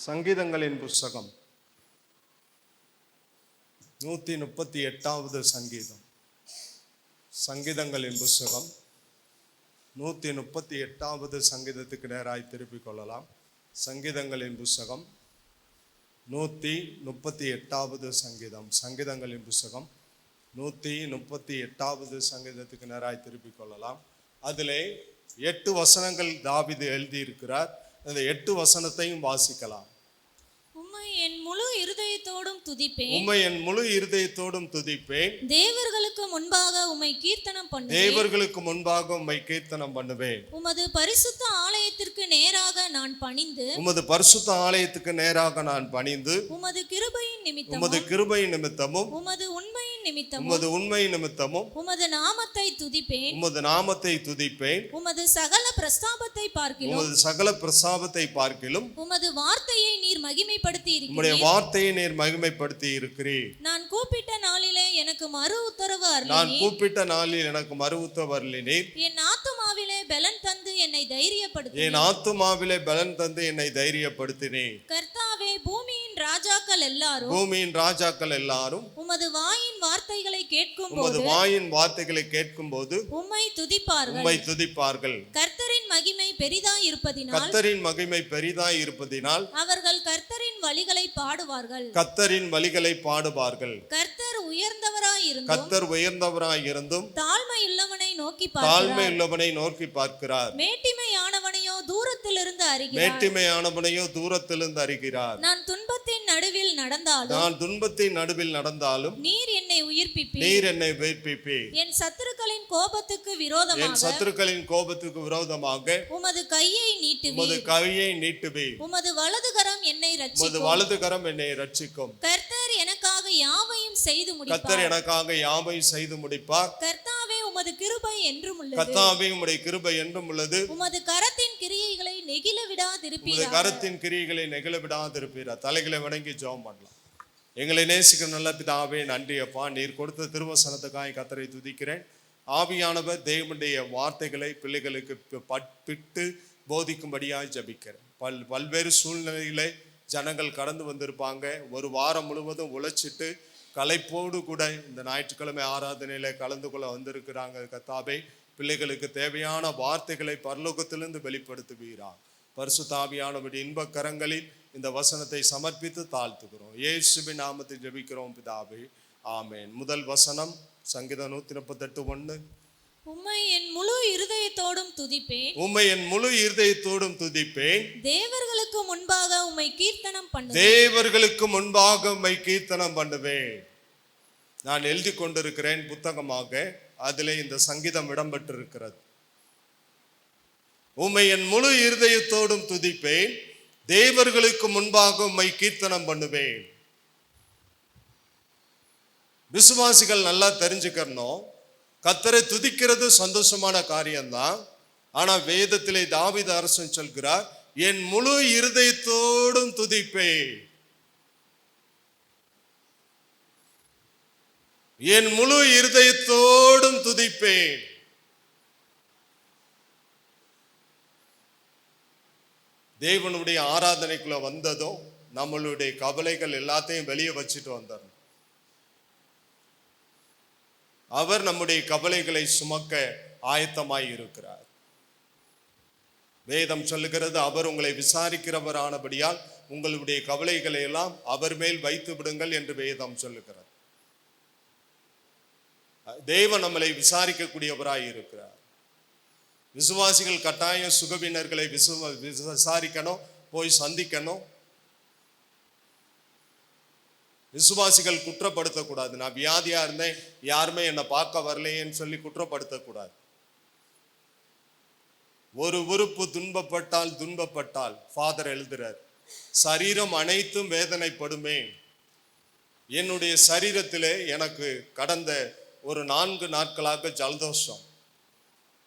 சங்கீதங்களின் புஸ்தகம் 138வது சங்கீதம். சங்கீதங்களின் புஸ்தகம் 138வது சங்கீதத்துக்கு நேராய் திருப்பிக் கொள்ளலாம். சங்கீதங்களின் புஸ்தகம் 138வது சங்கீதம். சங்கீதங்களின் புஸ்தகம் 138வது சங்கீதத்துக்கு நேராய் திருப்பிக் கொள்ளலாம். அதிலே 8 வசனங்கள் தாவீது எழுதியிருக்கிறார். அந்த 8 வசனத்தையும் வாசிக்கலாம். உம்மை என் முழு இருதயத்தோடும் துதிப்பேன். உம்மை என் முழு இருதயத்தோடும் துதிப்பேன். தேவர்களுக்கு முன்பாக உம்மை கீர்த்தனம் பண்ணுவேன். தேவர்களுக்கு முன்பாக உம்மை கீர்த்தனம் பண்ணுவேன். உமது பரிசுத்த ஆலயத்திற்கு நேராக நான் பணிந்து, உமது பரிசுத்த ஆலயத்துக்கு நேராக நான் பணிந்து, உமது கிருபையின் நிமித்தமும், உமது கிருபையின் நிமித்தமும், உமது உண்மையின் நிமித்தமும், உமது உண்மை நிமித்தமும், உமது நாமத்தை துதிப்பேன். உமது நாமத்தை துதிப்பேன். உமது சகல பிரஸ்தாபத்தை பார்க்கிலும், உமது சகல பிரசாபத்தை பார்க்கிலும், உமது வார்த்தையை நீர் மகிமைப்படுத்தி உம்முடைய இருக்கிறீர். வார்த்தையை நீர் மகிமைப்படுத்தி இருக்கிறீர். நான் கூப்பிட்ட நாளிலே எனக்கு மறு உத்தரவு நான் அருளினீர். கூப்பிட்ட நாளில் எனக்கு மறு உத்தரவு அருளினீர். என் ஆத்துமாவிலே பலன் தந்து என்னை தைரியப்படுத்தி, என் ஆத்துமாவிலே பலன் தந்து என்னை தைரியப்படுத்தினீர். கர்த்தாவே, பூமியின் ராஜாக்கள் எல்லாரும், பூமியின் ராஜாக்கள் எல்லாரும் உமது வாயின் வார்த்தைகளை கேட்கும் உமது போது வாயின் வார்த்தைகளை கேட்கும் போது உம்மை துதிப்பார்கள். உம்மை துதிப்பார்கள். கர்த்தரின் மகிமை பெரிதாய் இருப்பதினால், கர்த்தரின் மகிமை பெரிதாய் இருப்பதினால் அவர்கள் கர்த்தரின் வழிகளை பாடுவார்கள். கர்த்தரின் வழிகளை பாடுவார்கள். கர்த்தர் உயர்ந்தவராய் இருந்தும், கர்த்தர் உயர்ந்தவராய் இருந்தும் தாழ்மை உள்ளவனை நோக்கி தாழ்மை பார்க்கிறார். உள்ளவனை நோக்கி பார்க்கிறார். மேட்டிமையானவனையோ தூரத்திலிருந்து அறிகிறார். மேட்டிமையானவனையோ தூரத்திலிருந்து அறிகிறார். நான் துன்பத்தின் நடுவில் நடந்தாலும், நான் துன்பத்தின் நடுவில் நடந்தாலும் நீர் என்னை உயிர்ப்பிப்பீர். நீர் என்னை உயிர்ப்பிப்பீர். என் சத்துருக்களின் கோபத்துக்கு என் விரோதமாக சத்துருக்களின் கோபத்துக்கு விரோதமாக உமது கையை உமது நீட்டுவீர். கையை நீட்டுவீர். உமது வலதுகரம் என்னை உமது ரட்சிக்கும். வலது கரம் என்னை ரட்சிக்கும். கர்த்தர் எனக்காக யாவையும் செய்து கர்த்தர் முடிப்பார். எனக்காக யாவையும் செய்து முடிப்பார். கர்த்தாவே, உமது கிருபை என்றும் உள்ளது. கர்த்தாவே, உம்முடைய கிருபை என்றும் உள்ளது. உமது கரத்தின் கிரியைகளை நெகிழ உமது விடாதிருப்பீர். கரத்தின் கிரியைகளை நெகிழ விடாதிருப்பீர். தலைகளை வணங்கி ஜெபம் பண்ணலாம். எங்களை நேசிக்கிற நல்ல பிதாவே, நன்றி அப்பா. நீர் கொடுத்த திருவசனத்துக்காக கர்த்தரை துதிக்கிறேன். ஆவியானவர் தேவனுடைய வார்த்தைகளை பிள்ளைகளுக்கு பிட்டு போதிக்கும்படியாய் ஜபிக்கிறேன். பல்வேறு சூழ்நிலையிலே ஜனங்கள் கடந்து வந்திருப்பாங்க. ஒரு வாரம் முழுவதும் உழைச்சிட்டு களைப்போடு கூட இந்த ஞாயிற்றுக்கிழமை ஆராதனையில கலந்து கொள்ள வந்திருக்கிறாங்க. கர்த்தாவே, பிள்ளைகளுக்கு தேவையான வார்த்தைகளை பரலோகத்திலிருந்து வெளிப்படுத்துவீரா. பரிசுத்த ஆவியானவருடைய இன்பக் கரங்களில் இந்த வசனத்தை சமர்ப்பித்து தாழ்த்துகிறோம். இயேசுவின் நாமத்தில் ஜெபிக்கிறோம் பிதாவே, ஆமென். முதல் வசனம் சங்கீதம் 138:1. உம்மை என் முழு இருதயத்தோடும் துதிப்பேன். உம்மை என் முழு இருதயத்தோடும் துதிப்பேன். தேவர்களுக்கு முன்பாக உம்மை கீர்த்தனம் பண்ணுவேன். தேவர்களுக்கு முன்பாக உம்மை கீர்த்தனம் பண்ணுவேன். நான் எழுதி கொண்டிருக்கிறேன் புத்தகமாக. அதிலே இந்த சங்கீதம் இடம்பெற்றிருக்கிறது. உம்மை என் முழு இருதயத்தோடும் துதிப்பேன். தேவர்களுக்கு முன்பாக உம்மை கீர்த்தனம் பண்ணுவேன். விசுவாசிகள் நல்லா தெரிஞ்சுக்கணும், கர்த்தரை துதிக்கிறது சந்தோஷமான காரியம்தான். ஆனா வேதத்திலே தாவீது அரசன் சொல்கிறார், என் முழு இருதயத்தோடும் துதிப்பேன். என் முழு இருதயத்தோடும் துதிப்பேன். தேவனுடைய ஆராதனைக்குள்ள வந்ததும் நம்மளுடைய கவலைகள் எல்லாத்தையும் வெளியே வச்சுட்டு வந்தார். அவர் நம்முடைய கவலைகளை சுமக்க ஆயத்தமாய் இருக்கிறார். வேதம் சொல்லுகிறது, அவர் உங்களை விசாரிக்கிறவரானபடியால் உங்களுடைய கவலைகளை எல்லாம் அவர் மேல் வைத்து விடுங்கள் என்று வேதம் சொல்லுகிறது. தேவன் நம்மளை விசாரிக்கக்கூடியவராய் இருக்கிறார். விசுவாசிகள் கட்டாயம் சுகவீனர்களை விசாரிக்கணும், போய் சந்திக்கணும். விசுவாசிகள் குற்றப்படுத்தக்கூடாது. நான் வியாதியா இருந்தேன், யாருமே என்னை பார்க்க வரலையேன்னு சொல்லி குற்றப்படுத்தக்கூடாது. ஒரு உறுப்பு துன்பப்பட்டால் ஃபாதர் எழுதுறார், சரீரம் அனைத்தும் வேதனைப்படுமே. என்னுடைய சரீரத்திலே எனக்கு கடந்த ஒரு 4 நாட்களாக ஜலதோஷம்,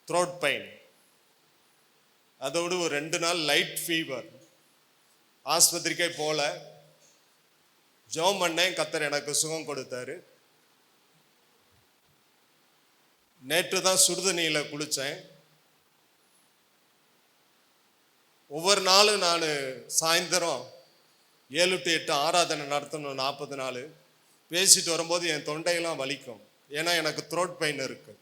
த்ரோட் பெயின், அதோடு ஒரு 2 நாள் லைட் ஃபீவர். ஆஸ்பத்திரிக்கே போல, ஜெபம் பண்ணேன், கர்த்தர் எனக்கு சுகம் கொடுத்தாரு. நேற்று தான் சுடுதண்ணியில குளிச்சேன். ஒவ்வொரு நாளும் நான் சாயந்தரம் 7 to 8 ஆராதனை நடத்தணும், 40 நாள். பேசிட்டு வரும்போது என் தொண்டையெல்லாம் வலிக்கும், ஏன்னா எனக்கு த்ரோட் பெயின் இருக்கு.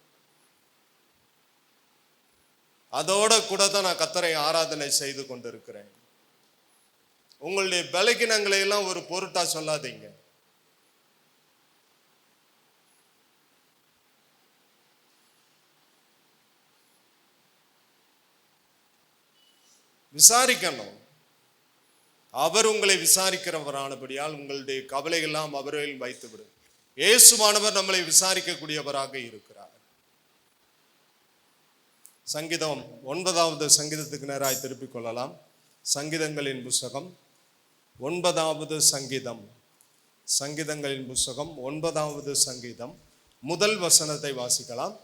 அதோட கூட தான் நான் கர்த்தரை ஆராதனை செய்து கொண்டிருக்கிறேன். உங்களுடைய பலகீனங்களை எல்லாம் ஒரு பொருட்டா சொல்லாதீங்க. விசாரிக்கணும். அவர் உங்களை விசாரிக்கிறவரானபடியால் உங்களுடைய கவலைகள் எல்லாம் அவரில் வைத்து விடும். இயேசுவானவர் நம்மளை விசாரிக்கக்கூடியவராக இருக்கிறார். சங்கீதம் 9வது சங்கீதத்துக்கு நேராய் திருப்பிக் கொள்ளலாம். சங்கீதங்களின் புஸ்தகம் 9வது சங்கீதம். சங்கீதங்களின் புஸ்தகம் 9வது சங்கீதம் முதல் வசனத்தை வாசிக்கலாம்.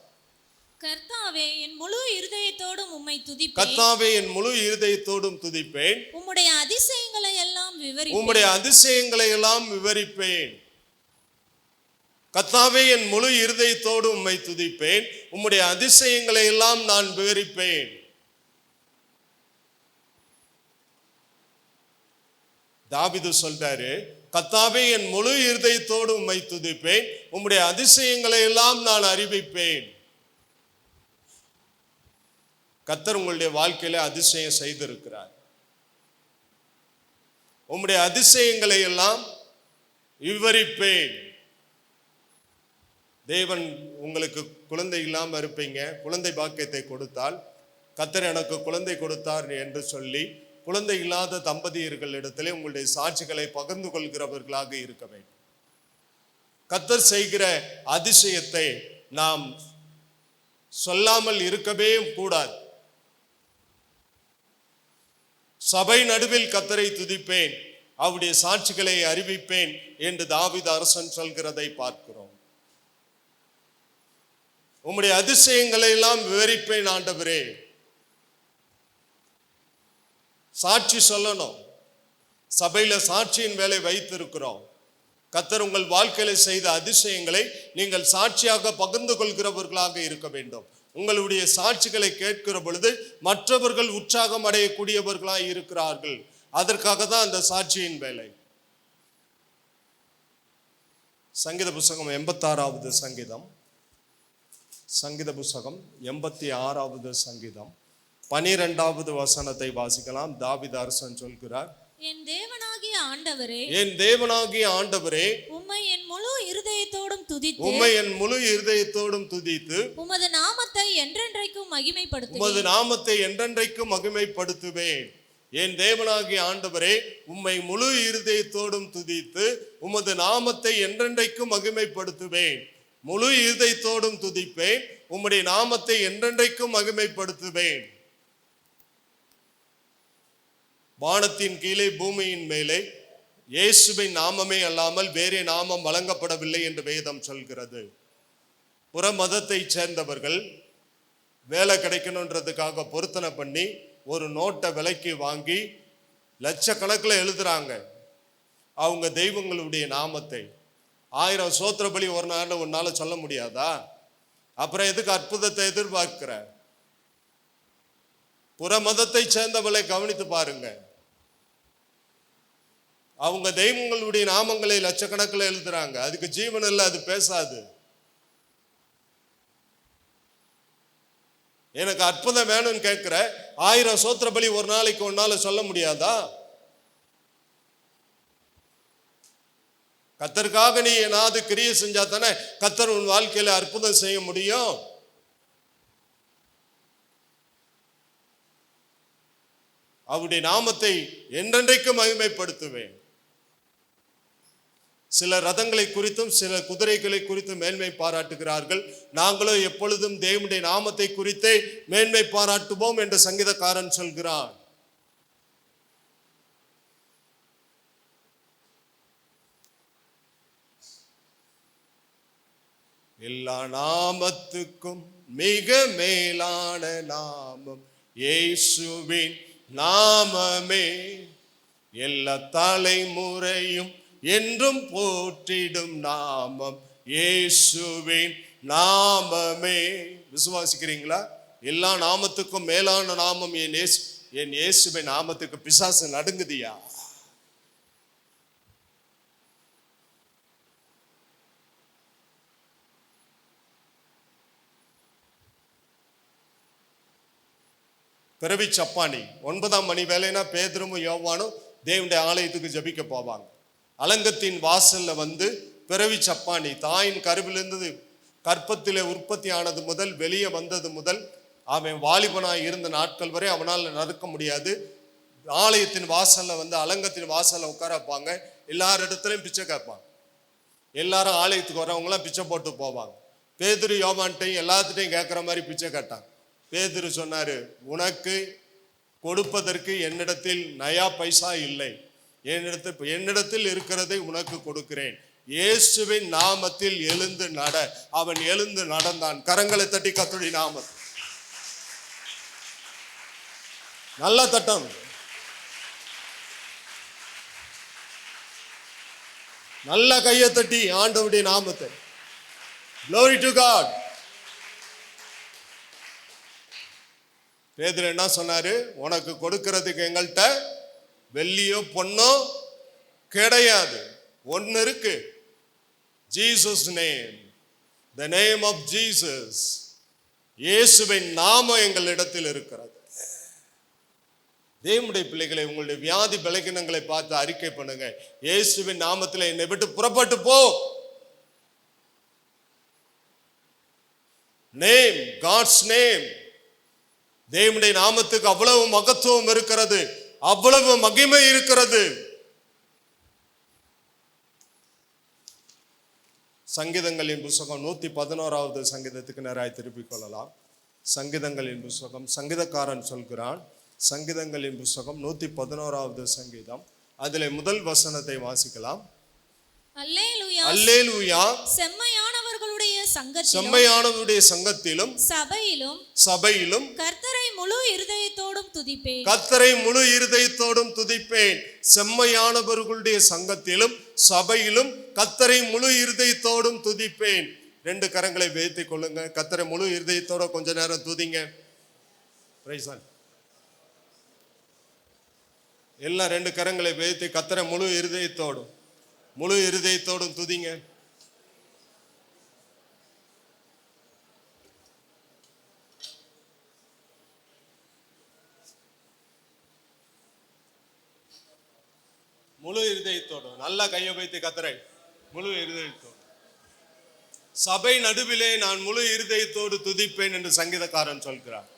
கர்த்தாவே, என் முழு இருதயத்தோடும் உம்மை துதிப்பேன். கர்த்தாவே, என் முழு இருதயத்தோடும் துதிப்பேன். உம்முடைய அதிசயங்களை எல்லாம் விவரிப்பேன். உம்முடைய அதிசயங்களை எல்லாம் விவரிப்பேன். கர்த்தாவே, என் முழு இருதயத்தோடு உம்மை துதிப்பேன். உம்முடைய அதிசயங்களை எல்லாம் நான் விவரிப்பேன். தாவீது சொல்றாரு, கர்த்தாவே, என் முழு இருதயத்தோடு உம்மை துதிப்பேன். உம்முடைய அதிசயங்களை எல்லாம் நான் அறிவிப்பேன். கர்த்தர் உங்களுடைய வாழ்க்கையில அதிசயம் செய்திருக்கிறார். உம்முடைய அதிசயங்களை எல்லாம் விவரிப்பேன். தேவன் உங்களுக்கு குழந்தை இல்லாம இருப்பீங்க, குழந்தை பாக்கியத்தை கொடுத்தால், கர்த்தர் எனக்கு குழந்தை கொடுத்தார் என்று சொல்லி குழந்தை இல்லாத தம்பதியர்களிடத்திலே உங்களுடைய சாட்சிகளை பகிர்ந்து கொள்கிறவர்களாக இருக்க வேண்டும். கர்த்தர் செய்கிற அதிசயத்தை நாம் சொல்லாமல் இருக்கவே கூடாது. சபை நடுவில் கர்த்தரை துதிப்பேன், அவருடைய சாட்சிகளை அறிவிப்பேன் என்று தாவீது அரசன் சொல்கிறதை பார்க்கிறோம். உம்முடைய அதிசயங்களை எல்லாம் விவரிப்பேன் ஆண்டவரே. சாட்சி சொல்லணும். சபையில சாட்சியின் வேலை வைத்திருக்கிறோம். கர்த்தர் உங்கள் வாழ்க்கையில செய்த அதிசயங்களை நீங்கள் சாட்சியாக பகிர்ந்து கொள்கிறவர்களாக இருக்க வேண்டும். உங்களுடைய சாட்சிகளை கேட்கிற பொழுது மற்றவர்கள் உற்சாகம் அடையக்கூடியவர்களாய் இருக்கிறார்கள். அதற்காக தான் அந்த சாட்சியின் வேலை. சங்கீத புஸ்தகம் 86வது சங்கீதம். சங்கீத புஸ்தகம் 86வது சங்கீதம் 12வது வசனத்தை வாசிக்கலாம். தாவீது அரசன் சொல்கிறார், என் தேவனாகிய ஆண்டவரே, என் தேவனாகிய ஆண்டவரே, உம்மை என் முழு இருதயத்தோடும் துதித்து, உம்மை என் முழு இருதயத்தோடும் துதித்து, உமது நாமத்தை என்றென்றைக்கும் மகிமைப்படுத்துவேன். உமது நாமத்தை என்றென்றைக்கும் மகிமைப்படுத்துவேன். என் தேவனாகிய ஆண்டவரே, உம்மை முழு இருதயத்தோடும் துதித்து, உமது நாமத்தை என்றென்றைக்கும் மகிமைப்படுத்துவேன். முழு இருதயத்தோடும் துதிப்பேன், உம்முடைய நாமத்தை என்றென்றைக்கும் மகிமைப்படுத்துவேன். வானத்தின் கீழே பூமியின் மேலே இயேசுவின் நாமமே அல்லாமல் வேறே நாமம் வழங்கப்படவில்லை என்று வேதம் சொல்கிறது. புற மதத்தை சேர்ந்தவர்கள் வேலை கிடைக்கணுன்றதுக்காக பொருத்தனை பண்ணி ஒரு நோட்டை விலைக்கு வாங்கி லட்சக்கணக்கில் எழுதுறாங்க அவங்க தெய்வங்களுடைய நாமத்தை. 1000 சோத்திர பலி ஒரு நாள் சொல்ல முடியாதா? அப்புறம் எதுக்கு அற்புதத்தை எதிர்பார்க்கிற? புற மதத்தை சேர்ந்தவளை கவனித்து பாருங்க. அவங்க தெய்வங்களுடைய நாமங்களை லட்சக்கணக்கில் எழுதுறாங்க. அதுக்கு ஜீவன் இல்லை, அது பேசாது. எனக்கு அற்புதம் வேணும்னு கேட்கிற 1000 சோத்திர பலி ஒரு நாள் சொல்ல முடியாதா? கர்த்தருக்காக நீ ஏதாவது கிரியை செஞ்சா தானே கர்த்தர் உன் வாழ்க்கையில அற்புதம் செய்ய முடியும். அவருடைய நாமத்தை என்றென்றைக்கு மகிமைப்படுத்துவேன். சில ரதங்களை குறித்தும் சில குதிரைகளை குறித்தும் மேன்மை பாராட்டுகிறார்கள். நாங்களோ எப்பொழுதும் தேவனுடைய நாமத்தை குறித்தே மேன்மை பாராட்டுவோம் என்று சங்கீதக்காரன் சொல்கிறான். எல்லா நாமத்துக்கும் மிக மேலான நாமம் இயேசுவின் நாமமே. எல்லா தலைமுறையும் என்றும் போற்றிடும் நாமம் இயேசுவின் நாமமே. விசுவாசிக்கிறீங்களா? எல்லா நாமத்துக்கும் மேலான நாமம் என் இயேசுவின் நாமத்துக்கு பிசாசு நடுங்குதியா? பிறவி சப்பானி. 9ஆம் மணி வேலைனா பேதுருவும் யோவானும் தேவனுடைய ஆலயத்துக்கு ஜெபிக்க போவாங்க. அலங்கத்தின் வாசல்ல வந்து பிறவி சப்பானி தாயின் கருவிலிருந்து கற்பத்திலே உற்பத்தி ஆனது முதல் வெளியே வந்தது முதல் அவன் வாலிபனாய் இருந்த நாட்கள் வரை அவனால் நடக்க முடியாது. ஆலயத்தின் வாசல்ல வந்து அலங்கத்தின் வாசல்ல உட்கார வைப்பாங்க. எல்லார் இடத்துலையும் பிச்சை கேட்பாங்க. எல்லாரும் ஆலயத்துக்கு வரவங்களாம் பிச்சை போட்டு போவாங்க. பேதுரு யோவான்ட்டையும் எல்லாத்துட்டையும் கேட்குற மாதிரி பிச்சை கேட்டாங்க. பேதுரு சொன்னாரு, உனக்கு கொடுப்பதற்கு என்னிடத்தில் நயா பைசா இல்லை, என்னிடத்தில் இருக்கிறதை உனக்கு கொடுக்கிறேன். இயேசுவின் நாமத்தில் எழுந்து நட. அவன் எழுந்து நடந்தான். கரங்களை தட்டி கர்த்தருடைய நாமம் நல்ல தட்டம். நல்ல கையை தட்டி ஆண்டவருடைய நாமத்தை. Glory to God. பேதுரு என்ன சொன்னாரு? உனக்கு கொடுக்கிறதுக்கு எங்கள்கிட்ட வெள்ளியோ பொன்னோ கிடையாது, ஒன்னு இருக்கு. Jesus name, the name of Jesus. இயேசுவின் நாமம் எங்களிடத்தில் இருக்கிறது. தேவனுடைய பிள்ளைகளை, உங்களுடைய வியாதி பலகீனங்களை பார்த்து அறிக்கை பண்ணுங்க. இயேசுவின் நாமத்தில் என்னை விட்டு புறப்பட்டு போ. Name, God's name. தேவனுடைய நாமத்துக்கு அவ்வளவு மகத்துவம் இருக்கிறது, அவ்வளவு மகிமை இருக்கிறது. சங்கீதங்களின் புஸ்தகம் 111வது சங்கீதத்துக்கு நேராய் திருப்பிக் கொள்ளலாம். சங்கீதங்களின் புஸ்தகம், சங்கீதக்காரன் சொல்கிறான், சங்கீதங்களின் புஸ்தகம் 111வது சங்கீதம், அதிலே முதல் வசனத்தை வாசிக்கலாம். அல்லேலூயா, அல்லேலூயா. செம்மையானவர்களுடைய சங்கத்திலும் சபையிலும் கர்த்தரை முழு இருதயத்தோடும் துதிப்பேன். கர்த்தரை முழு இருதயத்தோடும் துதிப்பேன். செம்மையானவர்களுடைய சங்கத்திலும் சபையிலும் கர்த்தரை முழு இருதயத்தோடும் துதிப்பேன். 2 கரங்களை வைத்துக் கொள்ளுங்க. கர்த்தரை முழு இருதயத்தோட கொஞ்ச நேரம் துதிங்க. Price the Lord. எல்லாம் 2 கரங்களை வைத்து கர்த்தரை முழு இருதயத்தோடும் துதிங்க. முழு இருதயத்தோடு நல்ல கையை வைத்து கர்த்தரை முழு இருதயத்தோடு. சபை நடுவிலே நான் முழு இருதயத்தோடு துதிப்பேன் என்று சங்கீதக்காரன் சொல்கிறார்.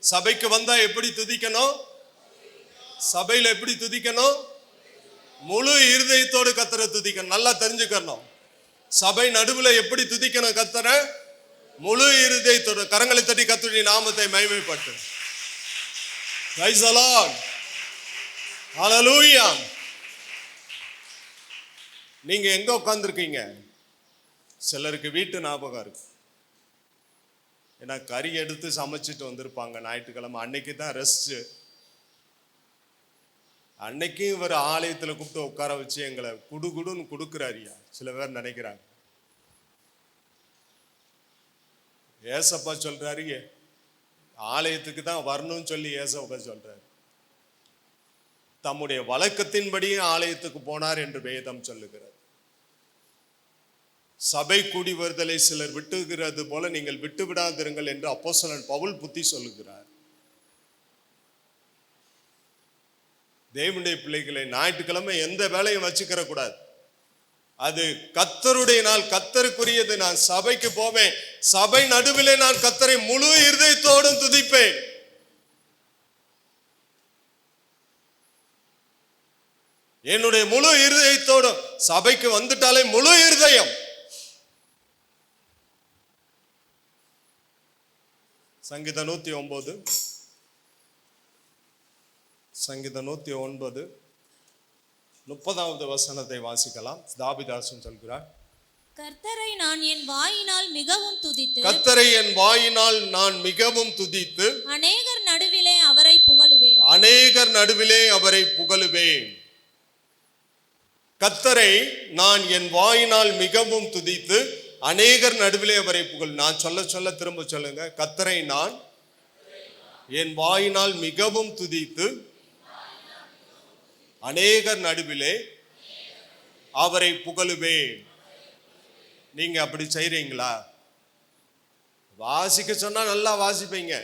சபைக்கு வந்தா எப்படி துதிக்கணும்? சபையில எப்படி துதிக்கணும்? முழு இருதயத்தோடு கர்த்தரை துதிக்கணும். நல்லா தெரிஞ்சுக்கணும். சபை நடுவுல எப்படி துதிக்கணும்? கர்த்தரை முழு இருதயத்தோடு. கரங்களை தட்டி கர்த்தருடைய நாமத்தை மகிமைப்படுத்து. Praise the Lord. Hallelujah. நீங்க எங்க உட்கார்ந்துருக்கீங்க? சிலருக்கு வீட்டு ஞாபகம் இருக்கு. ஏன்னா கறி எடுத்து சமைச்சிட்டு வந்திருப்பாங்க ஞாயிற்றுக்கிழமை. அன்னைக்கு தான் ரெஸ்ட். அன்னைக்கு இவர் ஆலயத்துல கூப்பிட்டு உட்கார வச்சு எங்களை குடுகுடுன்னு கொடுக்குறாரியா சில பேர் நினைக்கிறாங்க. ஏசப்பா சொல்றாரு, ஆலயத்துக்கு தான் வரணும்னு சொல்லி ஏசப்பா சொல்றாரு. தம்முடைய வழக்கத்தின்படியே ஆலயத்துக்கு போனார் என்று வேதம் சொல்லுகிறது. சபை கூடி வருதலை சிலர் விட்டுகிறது போல நீங்கள் விட்டு விடாதிருங்கள் என்று அப்போஸ்தலன் பவுல் புத்தி சொல்லுகிறார். தேவனுடைய பிள்ளைகளை, ஞாயிற்றுக்கிழமை எந்த வேலையும் வச்சுக்கிற கூடாது. அது கர்த்தருடைய நாள், கர்த்தருக்குரியது. நான் சபைக்கு போவேன். சபை நடுவிலே நான் கர்த்தரை முழு இருதயத்தோடும் துதிப்பேன். என்னுடைய முழு இருதயத்தோடும். சபைக்கு வந்துட்டாலே முழு இருதயம். சங்கீதம் 109, சங்கீதம் 109 30வது வசனத்தை வாசிக்கலாம். தாவீதாசன் சொல்கிறார், கர்த்தரை நான் என் வாயினால் மிகவும் துதித்து, கர்த்தரை என் வாயினால் நான் மிகவும் துதித்து, அநேகர் நடுவிலே அவரை புகழுவேன். அநேகர் நடுவிலே அவரை புகழுவேன். கர்த்தரை நான் என் வாயினால் மிகவும் துதித்து, அநேகர் நடுவிலே அவரை புகழ். நான் சொல்ல திரும்ப சொல்லுங்க. கர்த்தரை நான் என் வாயினால் மிகவும் துதித்து, அநேகர் நடுவிலே அவரை புகழுவேன். நீங்க அப்படி செய்றீங்களா? வாசிக்க சொன்னா நல்லா வாசிப்பீங்க.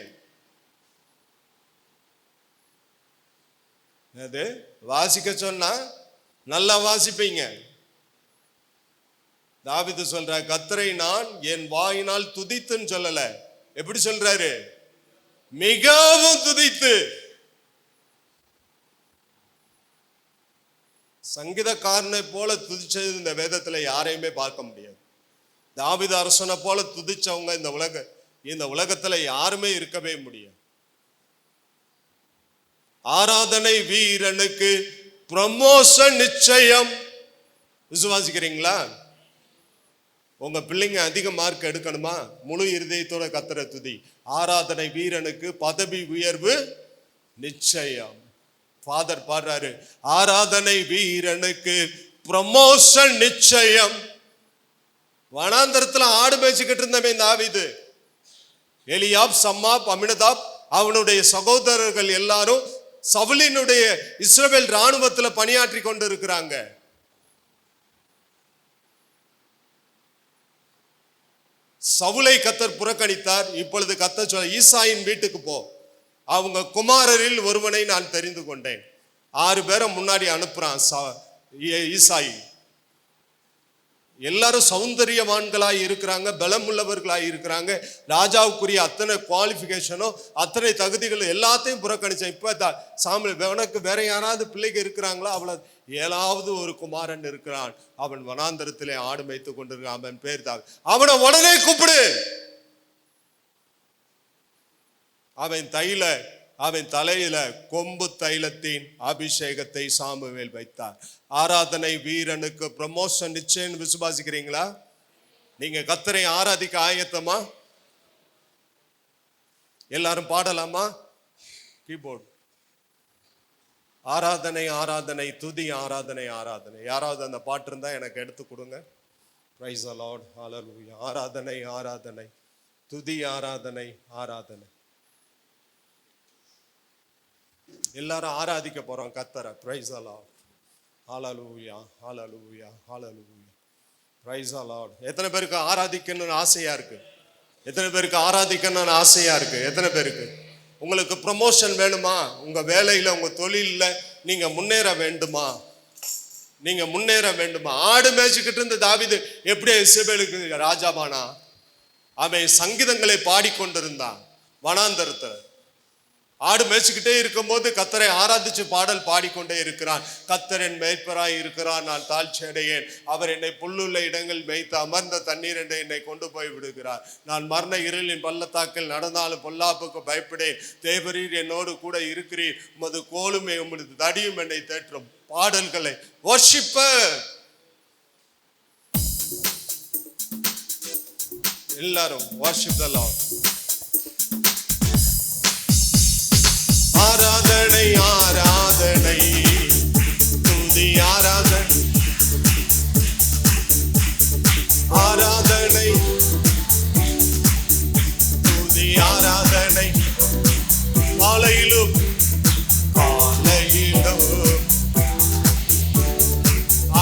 அது வாசிக்க சொன்னா நல்லா வாசிப்பீங்க. தாவீது சொல்ற, கர்த்தரை நான் என் வாயினால் துதித்துன்னு சொல்லல. எப்படி சொல்றாரு? மிகவும் துதித்து. சங்கீதக்காரனை போல துதிச்சது இந்த வேதத்துல யாரையுமே பார்க்க முடியாது. தாவீது அரசனை போல துதிச்சவங்க இந்த உலகத்துல யாருமே இருக்கவே முடியாது. ஆராதனை வீரனுக்கு ப்ரமோஷன் நிச்சயம். விசுவாசிக்கிறீங்களா? உங்க பிள்ளைங்க அதிக மார்க் எடுக்கணுமா? முழு இருதயத்தோட கர்த்தரை துதி. ஆராதனை வீரனுக்கு பதவி உயர்வு நிச்சயம். ஃபாதர் பாடுறாரு, ஆராதனை வீரனுக்கு ப்ரமோஷன் நிச்சயம். வனாந்தரத்துல ஆடு மேய்ச்சிக்கிட்டு இருந்தவன் தாவீது. எலியாப், சம்மாப், அமினதாப் அவனுடைய சகோதரர்கள் எல்லாரும் சவுலினுடைய இஸ்ரவேல் ராணுவத்துல பணியாற்றி கொண்டு இருக்கிறாங்க. சவுலை கர்த்தர் புறக்கணித்தார். இப்பொழுது கர்த்தர் சொல்ல, ஈசாயின் வீட்டுக்கு போ, அவங்க குமாரரில் ஒருவனை நான் தெரிந்து கொண்டேன். 6 பேரை முன்னாடி அனுப்புறான் ஈசாயி. எல்லாரும் சௌந்தரியவான்களாய் இருக்கிறாங்க, பலம் உள்ளவர்களாய் இருக்கிறாங்க. ராஜாவுக்குரிய அத்தனை குவாலிஃபிகேஷனும் அத்தனை தகுதிகளும் எல்லாத்தையும் புறக்கணிச்சேன். இப்ப சாமுவேல், உனக்கு வேற யாராவது பிள்ளைங்க இருக்கிறாங்களா? அவ்வளவு 7வது ஒரு குமாரன் இருக்கிறான். அவன் வனாந்தரத்திலே ஆடு மேய்த்து கொண்டிருக்கான். அவன் பேர் தாவீது. அவனை உடனே கூப்பிடு. அவன் தலையில கொம்பு தைலத்தின் அபிஷேகத்தை சாமுவேல் வைத்தார். ஆராதனை வீரனுக்கு ப்ரமோஷன் நிச்சயம். விசுவாசிக்கிறீங்களா? நீங்க கர்த்தரை ஆராதிக்க ஆயத்தமா? எல்லாரும் பாடலாமா? கீபோர்டு. ஆராதனை ஆராதனை துதி ஆராதனை ஆராதனை. யாராவது அந்த பாட்டு இருந்தா எனக்கு எடுத்து கொடுங்க. பிரைஸ் தி லார்ட், ஹalleluya. ஆராதனை ஆராதனை துதி ஆராதனை ஆராதனை. எல்லாரும் ஆராதிக்க போறோம் கர்த்தரை. Price the Lord, hallelujah hallelujah hallelujah. Price the Lord. எத்தனை பேருக்கு ஆராதிக்கணும்னு ஆசையா இருக்கு? எத்தனை பேருக்கு ஆராதிக்கணும்னு ஆசையா இருக்கு? எத்தனை பேருக்கு? உங்களுக்கு ப்ரமோஷன் வேணுமா? உங்க வேலையில, உங்க தொழில நீங்க முன்னேற வேண்டுமா? நீங்க முன்னேற வேண்டுமா? ஆடு மேய்ச்சிக்கிட்டு இருந்த தாவீது எப்படி இஸ்ரவேலுக்கு ராஜாவானா? அவன் சங்கீதங்களை பாடிக்கொண்டிருந்தான் வனாந்தரத்துல. ஆடு மேய்ச்சிக்கிட்டே இருக்கும் போது கர்த்தரை ஆராதிச்சு பாடல் பாடிக்கொண்டே இருக்கிறான். கர்த்தர் மேய்ப்பராய் இருக்கிறார், நான் தாழ்ச்சி அடையேன். அவர் என்னை புல்லுள்ள இடங்கள் மேய்த்து அமர்ந்த தண்ணீர் என்று என்னை கொண்டு போய் விடுகிறார். நான் மரண இருளின் பள்ளத்தாக்கில் நடந்தாலும் பொல்லாப்புக்கு பயப்படேன். தேவரீர் என்னோடு கூட இருக்கிறீர். உமது கோலுமே உமது தடியும் என்னை தேற்றும். பாடல்களை வர்ஷிப்ப எல்லாரும் worship the Lord. ஆராதனை ஆராதனை துதி ஆராதனை ஆராதனை துதி ஆராதனை. காலையிலும் காலையிலும்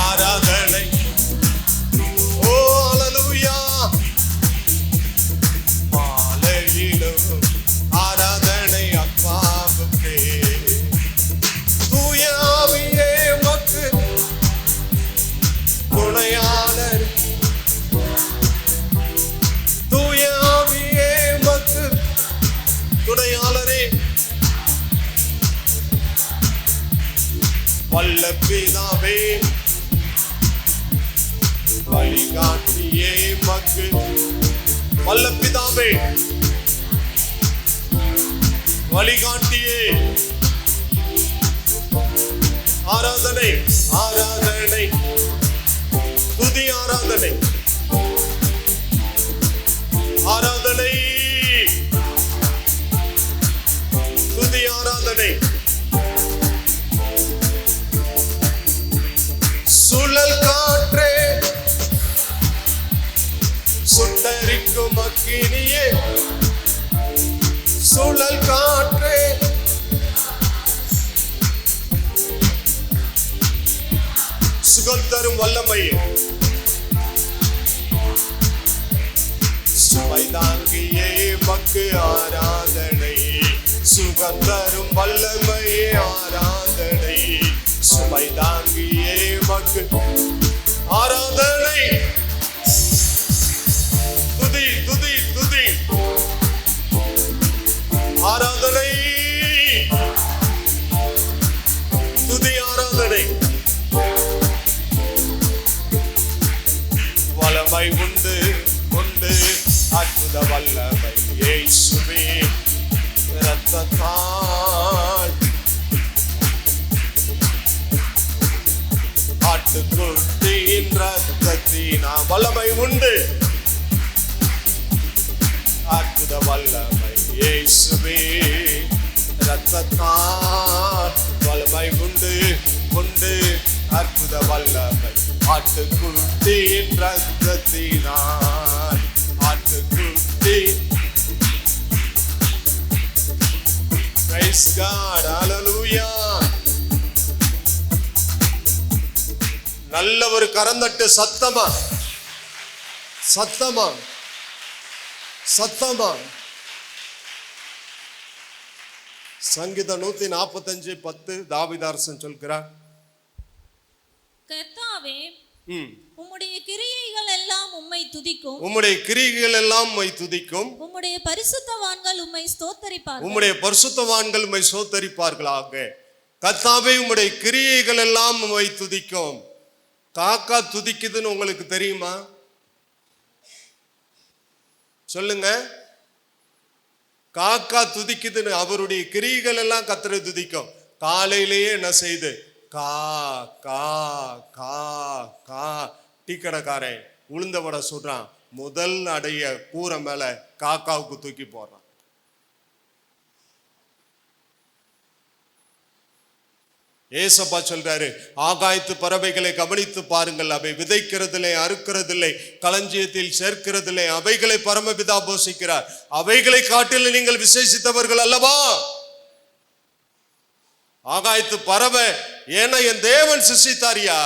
ஆராதனை. ஓ ஹalleluya. காலையிலும் ஆராதனை அப்பாவுக்கே. தூய ஆவியே உமக்கு துணையாளர். தூய ஆவியே உமக்கு துணையாளரே. வல்ல பிதாவே வழிகாட்டியே உமக்கு. வல்ல பிதாவே வழிகாட்டியே. ஆராதனை ஆராதனை துதி ஆராதனை ஆராதனை துதி ஆராதனை. சுழல் காற்றே சுட்டரிக்கும் அக்கினியே. சுழல் காற்றே சுகம் தரும் வல்லமையே. சுமை தாங்கியே மக்கு ஆராதனை. சுகம் தரும் வல்லமையே ஆராதனை. ஆராதனை சுமை தாங்கியே மக்கு ஆராதனை துதி துதி துதி ஆராதனை துதி ஆராதனை வல்லமை உண்டு உண்டு அற்புத வல்லமை இயேசுவே இரத்தத்தால் ஆட்டுக்குட்டியின் இரத்தத்தினால் வல்லமை உண்டு அற்புத வல்லமை இயேசுவே இரத்தத்தால் வல்லமை உண்டு உண்டு அற்புத வல்லமை ஆட்டுக்குட்டியின் இரத்தத்தினால் ஆட்டுக்குட்டி. Praise God, hallelujah. நல்ல ஒரு கரந்தட்டு சத்தமா சத்தமா சத்தமா. சங்கீதம் 145:10 தாவீதரசன் சொல்கிறார், கர்த்தாவே உம்முடைய கிரியைகள் எல்லாம் உம்மை துதிக்கும், உம்முடைய கிரியைகள் எல்லாம் உம்மை துதிக்கும், உம்முடைய பரிசுத்தவான்கள் உம்மை ஸ்தோத்தரிப்பார்கள், உம்முடைய பரிசுத்தவான்கள் உம்மை ஸ்தோத்தரிப்பார்களாக. கர்த்தாவே உம்முடைய கிரியைகள் எல்லாம் உம்மை துதிக்கும். காக்கா துதிக்குதுன்னு உங்களுக்கு தெரியுமா? சொல்லுங்க. காக்கா துதிக்குதுன்னு அவருடைய கிரியைகள் எல்லாம் கர்த்தரை துதிக்கும். காலையிலேயே என்ன செய்து கா கா கா கா. டீ கடைக்காரன் உளுந்த வடை சொல்றான், முதல் அடைய கூரை மேல காக்காவுக்கு தூக்கி போடுறான். ஏசப்பா சொல்றாரு, ஆகாயத்து பறவைகளை கவனித்து பாருங்கள், அவை விதைக்கிறதில்லை, அறுக்கிறதில்லை, களஞ்சியத்தில் சேர்க்கிறதில்லை, அவைகளை பரமபிதா போஷிக்கிறார், அவைகளை காட்டில் நீங்கள் விசேஷித்தவர்கள் அல்லவா? ஆகாயத்து பறவை ஏன்னா என் தேவன் சிருஷ்டித்தாரியா.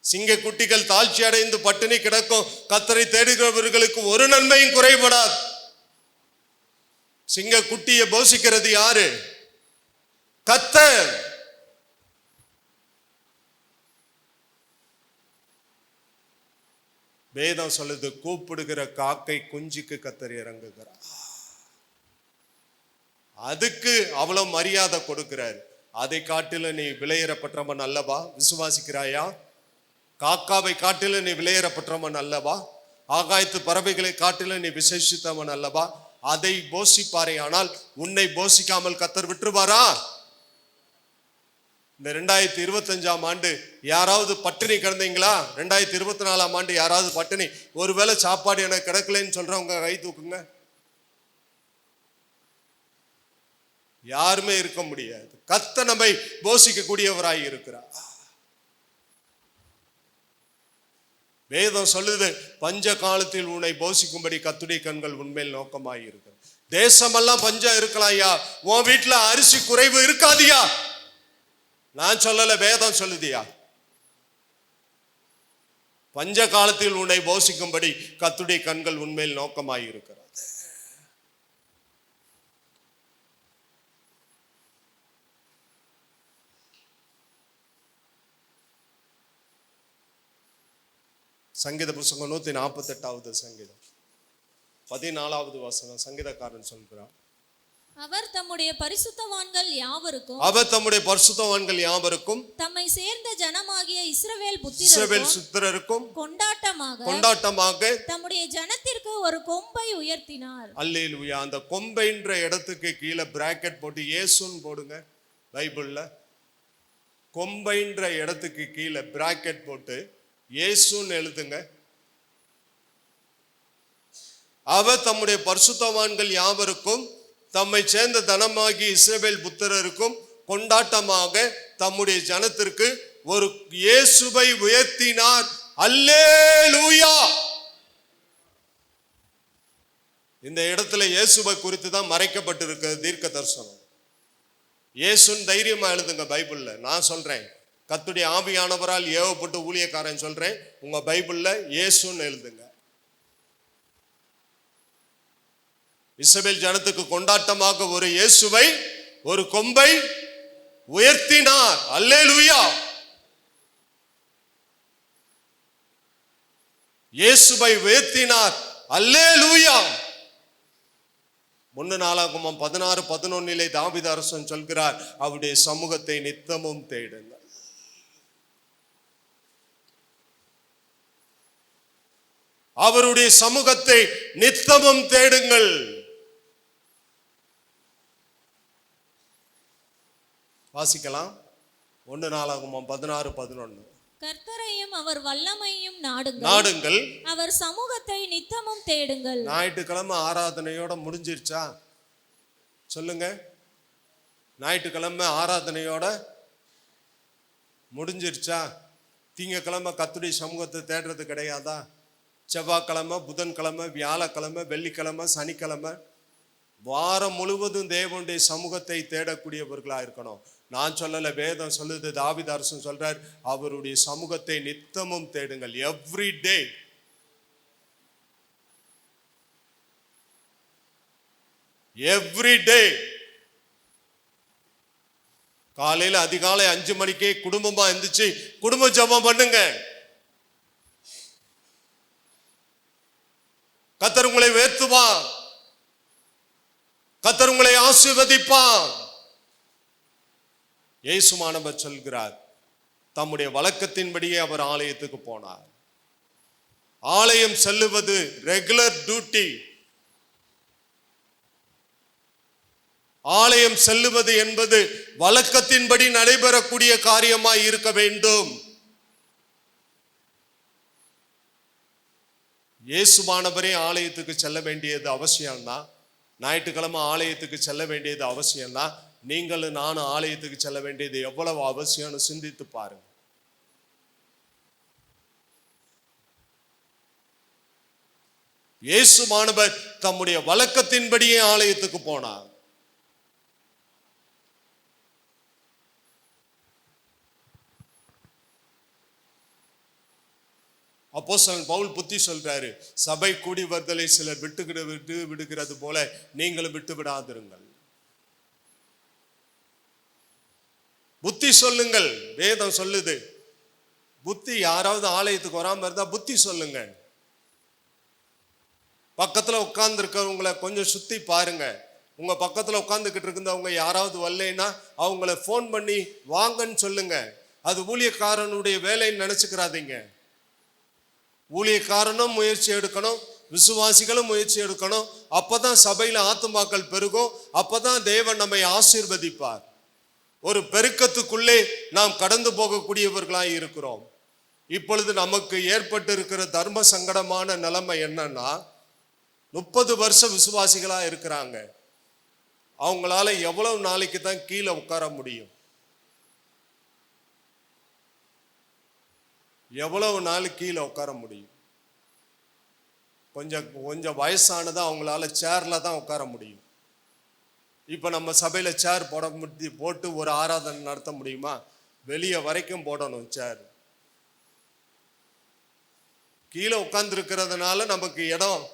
சிங்க குட்டிகள் தாழ்ச்சி அடைந்து பட்டினி கிடக்கும், கர்த்தரை தேடுகிறவர்களுக்கு ஒரு நன்மையும் குறைபடாது. சிங்க குட்டியை போஷிக்கிறது யாரு? கர்த்தர். வேதம் சொல்லுது, கூப்பிடுகிற காக்கை குஞ்சுக்கு கர்த்தர் இறங்குகிறார். அதுக்கு அவ்வளவு மரியாதை கொடுக்கிறார். அதை காட்டில நீ விலையேறப்பட்டவன் அல்லவா? விசுவாசிக்கிறாயா? காக்காவை காட்டில நீ விலையேறப்பட்டவன் அல்லவா? ஆகாயத்து பறவைகளை காட்டில நீ விசேஷித்தவன் அல்லவா? அதை போஷிப்பாரே, ஆனால் உன்னை போஷிக்காமல் கர்த்தர் விட்டுருவாரா? இந்த 2025ஆம் ஆண்டு யாராவது பட்டினி கிடந்தீங்களா? 2024ஆம் ஆண்டு யாராவது பட்டினி, ஒருவேளை சாப்பாடு எனக்கு கிடைக்கலன்னு சொல்றவங்க கை தூக்குங்க. யாருமே இருக்க முடியாது. கர்த்தர் நம்மை போஷிக்க கூடியவராய் இருக்கிறார். வேதம் சொல்லுது, பஞ்ச காலத்தில் உன்னை போஷிக்கும்படி கர்த்தருடைய கண்கள் உன்மேல் நோக்கமாய் இருக்கிறது. தேசமெல்லாம் பஞ்சம் இருக்கலாம் ஐயா, உன் வீட்டுல அரிசி குறைவு இருக்காதியா. நான் சொல்லல, வேதம் சொல்லுதியா. பஞ்ச காலத்தில் உன்னை போஷிக்கும்படி கர்த்தருடைய கண்கள் உன்மேல் நோக்கமாய் இருக்கிறது. சங்கீத புத்தகம் 148வது சங்கீதம் 14வது வசனம். சங்கீதக்காரன் சொல்கிறார், அவர் தம்முடைய பரிசுத்தவான்கள் யாவருக்கும், அவர் தம்முடைய பரிசுத்தவான்கள் யாவருக்கும், தம்மை சேர்ந்த ஜனமாகிய இஸ்ரவேல் புத்திரருக்கும் கொண்டாட்டமாக தம்முடைய ஜனத்திற்கு ஒரு கொம்பை உயர்த்தினார். அல்லேலூயா. அந்த கொம்பைன்ற இடத்துக்கு கீழே பிராக்கெட் போட்டு இயேசுன்னு போடுங்க. பைபிள்ல கொம்பைன்ற இடத்துக்கு கீழே பிராக்கெட் போட்டு இயேசுன்னு எழுதுங்க. அவர் தம்முடைய பரிசுத்தவான்கள் யாவருக்கும், தம்மை சேர்ந்த தனமாகி இஸ்ரவேல் புத்திரருக்கும் கொண்டாட்டமாக தம்முடைய ஜனத்திற்கு ஒரு இயேசுவை உயர்த்தினார். அல்லேலூயா. இந்த இடத்துல இயேசுவை குறித்து தான் மறைக்கப்பட்டிருக்கிறது தீர்க்க தரிசனம். இயேசுன்னு தைரியமா எழுதுங்க பைபிள்ல. நான் சொல்றேன், கர்த்தருடைய ஆவியானவரால் ஏவப்பட்டு ஊழியக்காரன் சொல்றேன், உங்க பைபிள்ல இயேசுன்னு எழுதுங்க. இஸ்ரவேல் ஜனத்துக்கு கொண்டாட்டமாக ஒரு இயேசுவை ஒரு கொம்பை உயர்த்தினார். அல்லேலூயா. இயேசுவை உயர்த்தினார். அல்லேலூயா. 1 நாளாகமம் 16:11 தாவீது அரசன் சொல்கிறார், அவருடைய சமூகத்தை நித்தமும் தேடுங்கள். அவருடைய சமூகத்தை நித்தமும் தேடுங்கள். வாசிக்கலாம். 1 நாளாகமம் 16:11. கர்த்தரையும் அவர் வல்லமையும் நாடுங்கள், அவர் சமூகத்தை நித்தமும் தேடுங்கள். ஞாயிற்றுக்கிழமை ஆராதனையோட முடிஞ்சிருச்சா சொல்லுங்க? ஞாயிற்றுக்கிழமை ஆராதனையோட முடிஞ்சிருச்சா? திங்கக்கிழமை கர்த்தருடைய சமூகத்தை தேடுறது கிடையாதா? செவ்வாய்க்கிழமை, புதன்கிழமை, வியாழக்கிழமை, வெள்ளிக்கிழமை, சனிக்கிழமை, வாரம் முழுவதும் தேவனுடைய சமூகத்தை தேடக்கூடியவர்களா இருக்கணும். நான் சொல்லல, வேதம் சொல்லுது. தாவீது அரசன் சொல்றார், அவருடைய சமூகத்தை நித்தமும் தேடுங்கள். Every day. Every day. காலையில அதிகாலை 5 மணிக்கே குடும்பமா எந்திரிச்சு குடும்ப ஜெபம் பண்ணுங்க. கர்த்தர் உங்களை உயர்த்துவார். கர்த்தர் உங்களை ஆசீர்வதிப்பார். இயேசுவானவர் சொல்கிறார், தம்முடைய வழக்கத்தின்படியே அவர் ஆலயத்துக்கு போனார். ஆலயம் செல்லுவது ரெகுலர் டியூட்டி. ஆலயம் செல்லுவது என்பது வழக்கத்தின்படி நடைபெறக்கூடிய காரியமாய் இருக்க வேண்டும். இயேசுவானவரே ஆலயத்துக்கு செல்ல வேண்டியது அவசியம்தான். ஞாயிற்றுக்கிழமை ஆலயத்துக்கு செல்ல வேண்டியது அவசியம்தான். நீங்களும் நானும் ஆலயத்துக்கு செல்ல வேண்டியது எவ்வளவு அவசியம்னு சிந்தித்து பாருங்க. இயேசுவானவர் தம்முடைய வழக்கத்தின்படியே ஆலயத்துக்கு போனார். அப்போஸ்தலன் பவுல் புத்தி சொல்றாரு, சபை கூடி வருதலை சிலர் விட்டு விடுகிறது போல நீங்களும் விட்டு விடாதிருங்கள். புத்தி சொல்லுங்கள். வேதம் சொல்லுது. புத்தி, யாராவது ஆலயத்துக்கு வராம இருந்தா புத்தி சொல்லுங்க. பக்கத்துல உட்கார்ந்து இருக்கிறவங்களை கொஞ்சம் சுத்தி பாருங்க. உங்க பக்கத்துல உட்கார்ந்துகிட்டு இருந்தவங்க யாராவது வரலைன்னா அவங்கள போன் பண்ணி வாங்கன்னு சொல்லுங்க. அது ஊழியக்காரனுடைய வேலைன்னு நினைச்சுக்கிறாதீங்க. ஊழியக்காரனும் முயற்சி எடுக்கணும், விசுவாசிகளும் முயற்சி எடுக்கணும். அப்பதான் சபையில ஆத்துமாக்கள் பெருகும். அப்பதான் தேவன் நம்மை ஆசீர்வதிப்பார். ஒரு பெருக்கத்துக்குள்ளே நாம் கடந்து போகக்கூடியவர்களாய் இருக்கிறோம். இப்பொழுது நமக்கு ஏற்பட்டு இருக்கிற தர்ம சங்கடமான நிலைமை என்னன்னா, 30 வருஷம் விசுவாசிகளா இருக்கிறாங்க. அவங்களால எவ்வளவு நாளைக்கு தான் கீழே உட்கார முடியும்? எவ்வளவு நாள் கீழே உட்கார முடியும்? கொஞ்சம் வயசானதா அவங்களால சேர்ல தான் உட்கார முடியும். இப்ப நம்ம சபையில சேர் போட்டு ஒரு ஆராதனை நடத்த முடியுமா? வெளியே வரைக்கும் போடணும் சேர். கீழே உட்கார்ந்து இருக்கிறதுனால நமக்கு இடம்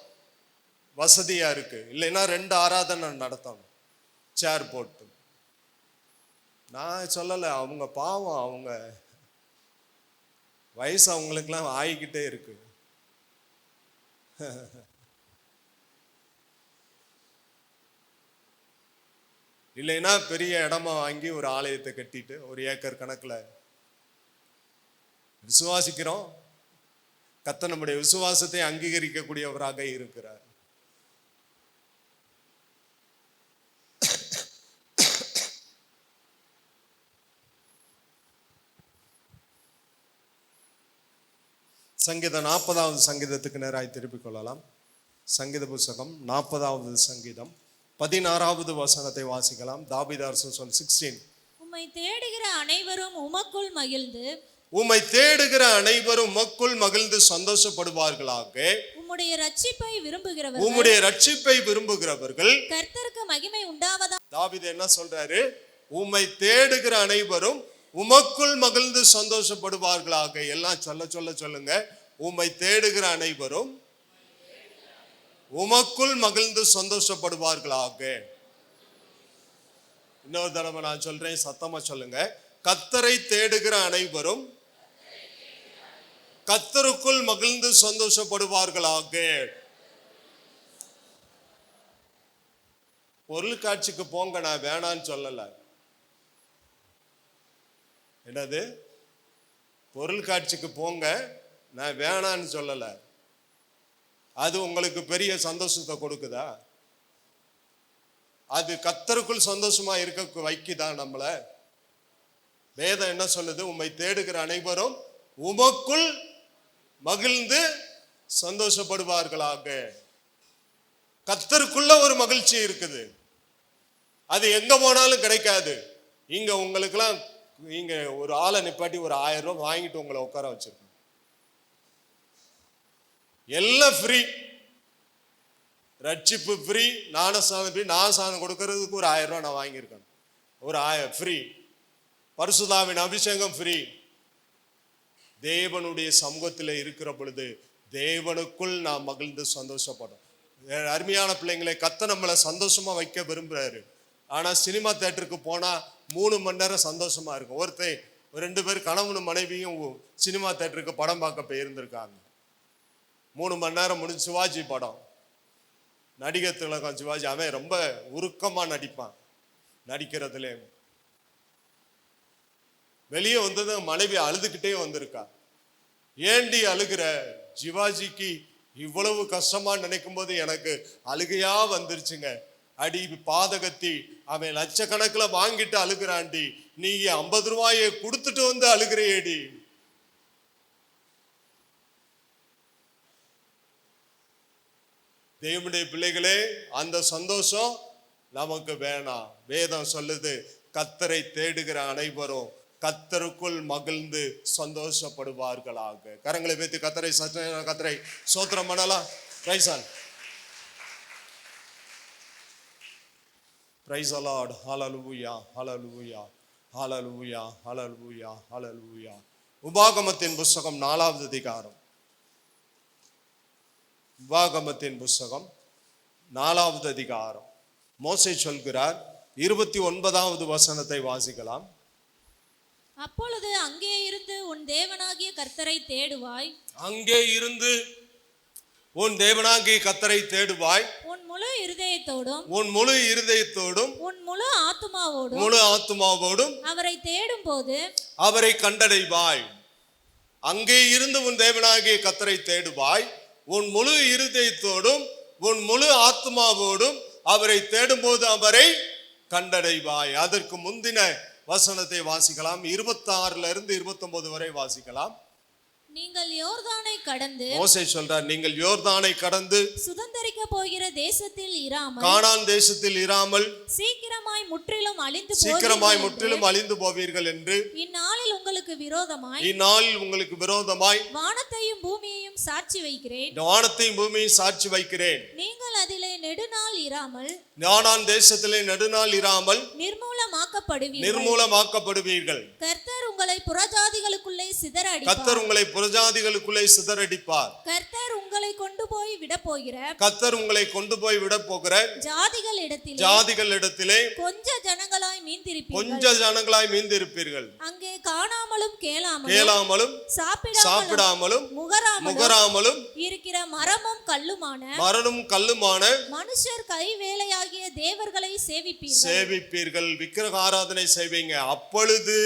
வசதியா இருக்கு. இல்லைன்னா 2 ஆராதனை நடத்தணும் சேர் போட்டு. நான் சொல்லல, அவங்க பாவம், அவங்க வயசு அவங்களுக்கெல்லாம் ஆகிக்கிட்டே இருக்கு. இல்லைன்னா பெரிய இடமா வாங்கி ஒரு ஆலயத்தை கட்டிட்டு 1 ஏக்கர் கணக்குல விசுவாசிக்கிறோம். கர்த்தர் நம்முடைய விசுவாசத்தை அங்கீகரிக்கக்கூடியவராக இருக்கிறார். சங்கீதம் 40வது சங்கீதத்துக்கு நேராய் திருப்பிக் கொள்ளலாம். சங்கீத புஸ்தகம் 40வது சங்கீதம் 16வது வசனத்தை வாசிக்கலாம். தாவீது அரசன் சொல் 16. உம்மை தேடுகிற அனைவரும் உமக்குள் மகிழ்ந்து, உம்மை தேடுகிற அனைவரும் உமக்குள் மகிழ்ந்து சந்தோஷப்படுவார்களாக. உம்முடைய ரட்சிப்பை விரும்புகிறவர்கள், உம்முடைய ரட்சிப்பை விரும்புகிறவர்கள் கர்த்தருக்கு மகிமை உண்டாவதா. தாவீது என்ன சொல்றாரு? உம்மை தேடுகிற அனைவரும் உமக்குள் மகிழ்ந்து சந்தோஷப்படுவார்களாக. எல்லாம் சொல்லுங்க. உம்மை தேடுகிற அனைவரும் உமக்குள் மகிழ்ந்து சந்தோஷப்படுவார்களாக. இன்னொரு தடவை நான் சொல்றேன், சத்தமா சொல்லுங்க. கர்த்தரை தேடுகிற அனைவரும் கர்த்தருக்குள் மகிழ்ந்து சந்தோஷப்படுவார்களாக. பொருள் காட்சிக்கு போங்க, நான் வேணான்னு சொல்லல. என்னது? பொருள் காட்சிக்கு போங்க, நான் வேணான்னு சொல்லல. அது உங்களுக்கு பெரிய சந்தோஷத்தை கொடுக்குதா? அது கர்த்தருக்குள் சந்தோஷமா இருக்க வைக்குதா நம்மள? வேதம் என்ன சொல்லுது? உம்மை தேடுகிற அனைவரும் உமக்குள் மகிழ்ந்து சந்தோஷப்படுவார்களாக. கர்த்தருக்குள்ள ஒரு மகிழ்ச்சி இருக்குது, அது எங்க போனாலும் கிடைக்காது. இங்க உங்களுக்கெல்லாம் நீங்க ஒரு ஆளை நிப்பாட்டி ஒரு 1000 ரூபாய் வாங்கிட்டு உங்களை உட்கார வச்சிருக்கோம். எல்லாம் ஃப்ரீ, ரட்சிப்பு ஃப்ரீ, ஞானஸ்நானம் ஃப்ரீ. ஞானஸ்நானம் கொடுக்கறதுக்கு ஒரு 1000 ரூபாய் நான் வாங்கியிருக்கேன். ஒரு 1000 ஃப்ரீ. பரிசுத்தாவின் அபிஷேகம் ஃப்ரீ. தேவனுடைய சமூகத்தில் இருக்கிற பொழுது தேவனுக்குள் நாம் மகிழ்ந்து சந்தோஷப்படும். அருமையான பிள்ளைங்களை, கர்த்தர் நம்மளை சந்தோஷமா வைக்க விரும்புறாரு. ஆனா சினிமா தியேட்டருக்கு போனா 3 மணி நேரம் சந்தோஷமா இருக்கும். ஒருத்தர் 2 பேர் கணவனும் மனைவியும் சினிமா தியேட்டருக்கு படம் பார்க்க போயிருந்திருக்காங்க. 3 மணி நேரம் முடிஞ்சு, சிவாஜி படம், நடிகர் திலகம் சிவாஜி, அவன் ரொம்ப உருக்கமா நடிப்பான். நடிக்கிறதுலே வெளியே வந்தது மனைவி அழுதுகிட்டே வந்திருக்கா. ஏண்டி அழுகிற? சிவாஜிக்கு இவ்வளவு கஷ்டமா நினைக்கும் போது எனக்கு அழுகையா வந்துருச்சுங்க. அடி பாதகத்தி, அவன் லட்சக்கணக்கில் வாங்கிட்டு அழுகிறாண்டி, நீ 50 ரூபாயை கொடுத்துட்டு வந்து அழுகிறையேடி. தேவனுடைய பிள்ளைகளே, அந்த சந்தோஷம் நமக்கு வேணாம். வேதம் சொல்லுது, கர்த்தரை தேடுகிற அனைவரும் கர்த்தருக்குள் மகிழ்ந்து சந்தோஷப்படுவார்களாக. கரங்களை வைத்து கர்த்தரை ஸ்தோத்திரம் பண்ணலாம். Praise all, praise the Lord. Hallelujah, hallelujah, hallelujah, hallelujah, hallelujah. உபாகமத்தின் புத்தகம் 4வது அதிகாரம். உபாகமத்தின் புத்தகம் 4வது அதிகாரம். மோசே சொல்கிறார், 29வது வசனத்தை வாசிக்கலாம். அப்பொழுது அங்கே இருந்து உன் தேவனாகிய கர்த்தரை தேடுவாய். அங்கே இருந்து உன் தேவனாகிய கர்த்தரை தேடுவாய். உன் முழு இருதயத்தோடும், உன் முழு இருதயத்தோடும், உன் முழு ஆத்துமாவோடும், முழு ஆத்துமாவோடும் அவரை தேடும் போது அவரை கண்டடைவாய். அங்கே இருந்து உன் தேவனாகிய கர்த்தரை தேடுவாய். உன் முழு இருதயத்தோடும் உன் முழு ஆத்துமாவோடும் அவரை தேடும்போது அவரை கண்டடைவாய். அதற்கு முந்தின வசனத்தை வாசிக்கலாம். 26ல இருந்து 29 வரை வாசிக்கலாம். நீங்கள் யோர்தானை கடந்து, மோசே சொல்றார், நீங்கள் யோர்தானை கடந்து சுதந்தரிக்க போகிற தேசத்தில் இராமல், கானான் தேசத்தில் இராமல் சீக்கிரமாய் முற்றிலும் அழிந்து போவீர்கள் என்று இந்நாளில் உங்களுக்கு விரோதமாய் வானத்தையும் பூமியையும் சாட்சி வைக்கிறேன். வானத்தையும் பூமியையும் சாட்சி வைக்கிறேன். நீங்கள் அதிலே நெடுநாள் இராமல், கானான் தேசத்திலே நெடுநாள் இராமல் நிர்மூலமாக்கப்படுவீர்கள். கர்த்தர் உங்களை புறஜாதிகளுக்குள்ளே சிதறடிப்பார். கர்த்தர் உங்களை கொண்டு போய் விட போகிற ஜாதிகளிடத்திலே கொஞ்ச ஜனங்களாய் மீந்திருப்பீர்கள். அங்கே காணாமலும் கேளாமலும் சாப்பிடாமலும் முகராமலும் இருக்கிற மரமும் கல்லுமான மனுஷர் கை வேலையாகிய தேவர்களை சேவிப்பீர்கள். விக்கிரக ஆராதனை செய்வீங்க. அப்பொழுது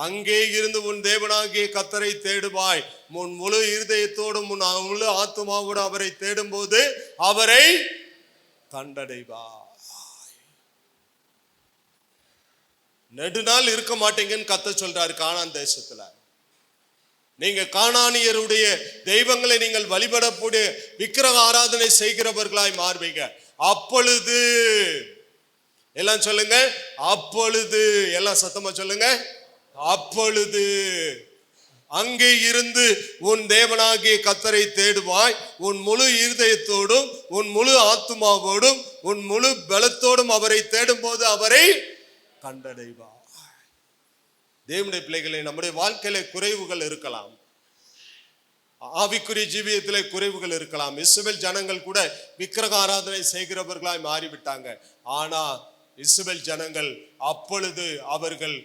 அங்கே இருந்து உன் தேவனாகிய கர்த்தரை தேடுவாய். உன் முழு இருதயத்தோடும் உன் முழு ஆத்துமாவோடு அவரை தேடும் போது அவரை கண்டடைவாய். நெடுநாள் இருக்க மாட்டீங்கன்னு கர்த்தர் சொல்றாரு. கானான் தேசத்துல நீங்க கானானியருடைய தெய்வங்களை நீங்கள் வழிபடக்கூடிய விக்கிரக ஆராதனை செய்கிறவர்களாய் மாறுவீங்க. அப்பொழுது, எல்லாம் சொல்லுங்க, அப்பொழுது, எல்லாம் சத்தமா சொல்லுங்க, அப்பொழுது அங்கே இருந்து உன் தேவனாகிய கர்த்தரை தேடுவாய். உன் முழு இருதயத்தோடும் உன் முழு ஆத்துமாவோடும் உன் முழு பலத்தோடும் அவரை தேடும் போது அவரை கண்டடைவாய். தேவனுடைய பிள்ளைகளை, நம்முடைய வாழ்க்கையில குறைவுகள் இருக்கலாம், ஆவிக்குரிய ஜீவியத்திலே குறைவுகள் இருக்கலாம். இஸ்ரவேல் ஜனங்கள் கூட விக்கிரக ஆராதனை செய்கிறவர்களாய் மாறிவிட்டாங்க. ஆனா இஸ்ரவேல் ஜனங்கள் அப்பொழுது அவர்கள்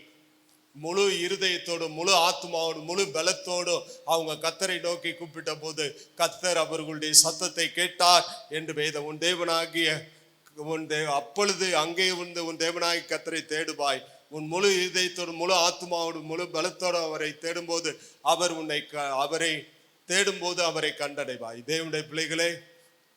முழு இருதயத்தோடு முழு ஆத்மாவோடு முழு பலத்தோடு அவங்க கர்த்தரை நோக்கி கூப்பிட்ட போது கர்த்தர் அவர்களுடைய சத்தத்தை கேட்டார் என்று வேதம். உன் தேவனாகிய அப்பொழுது அங்கே வந்து உன் தேவனாகிய கர்த்தரை தேடுவாய், உன் முழு இதயத்தோடு முழு ஆத்மாவோடு முழு பலத்தோடு அவரை தேடும்போது அவரை தேடும்போது அவரை கண்டடைவாய். தேவனுடைய பிள்ளைகளே,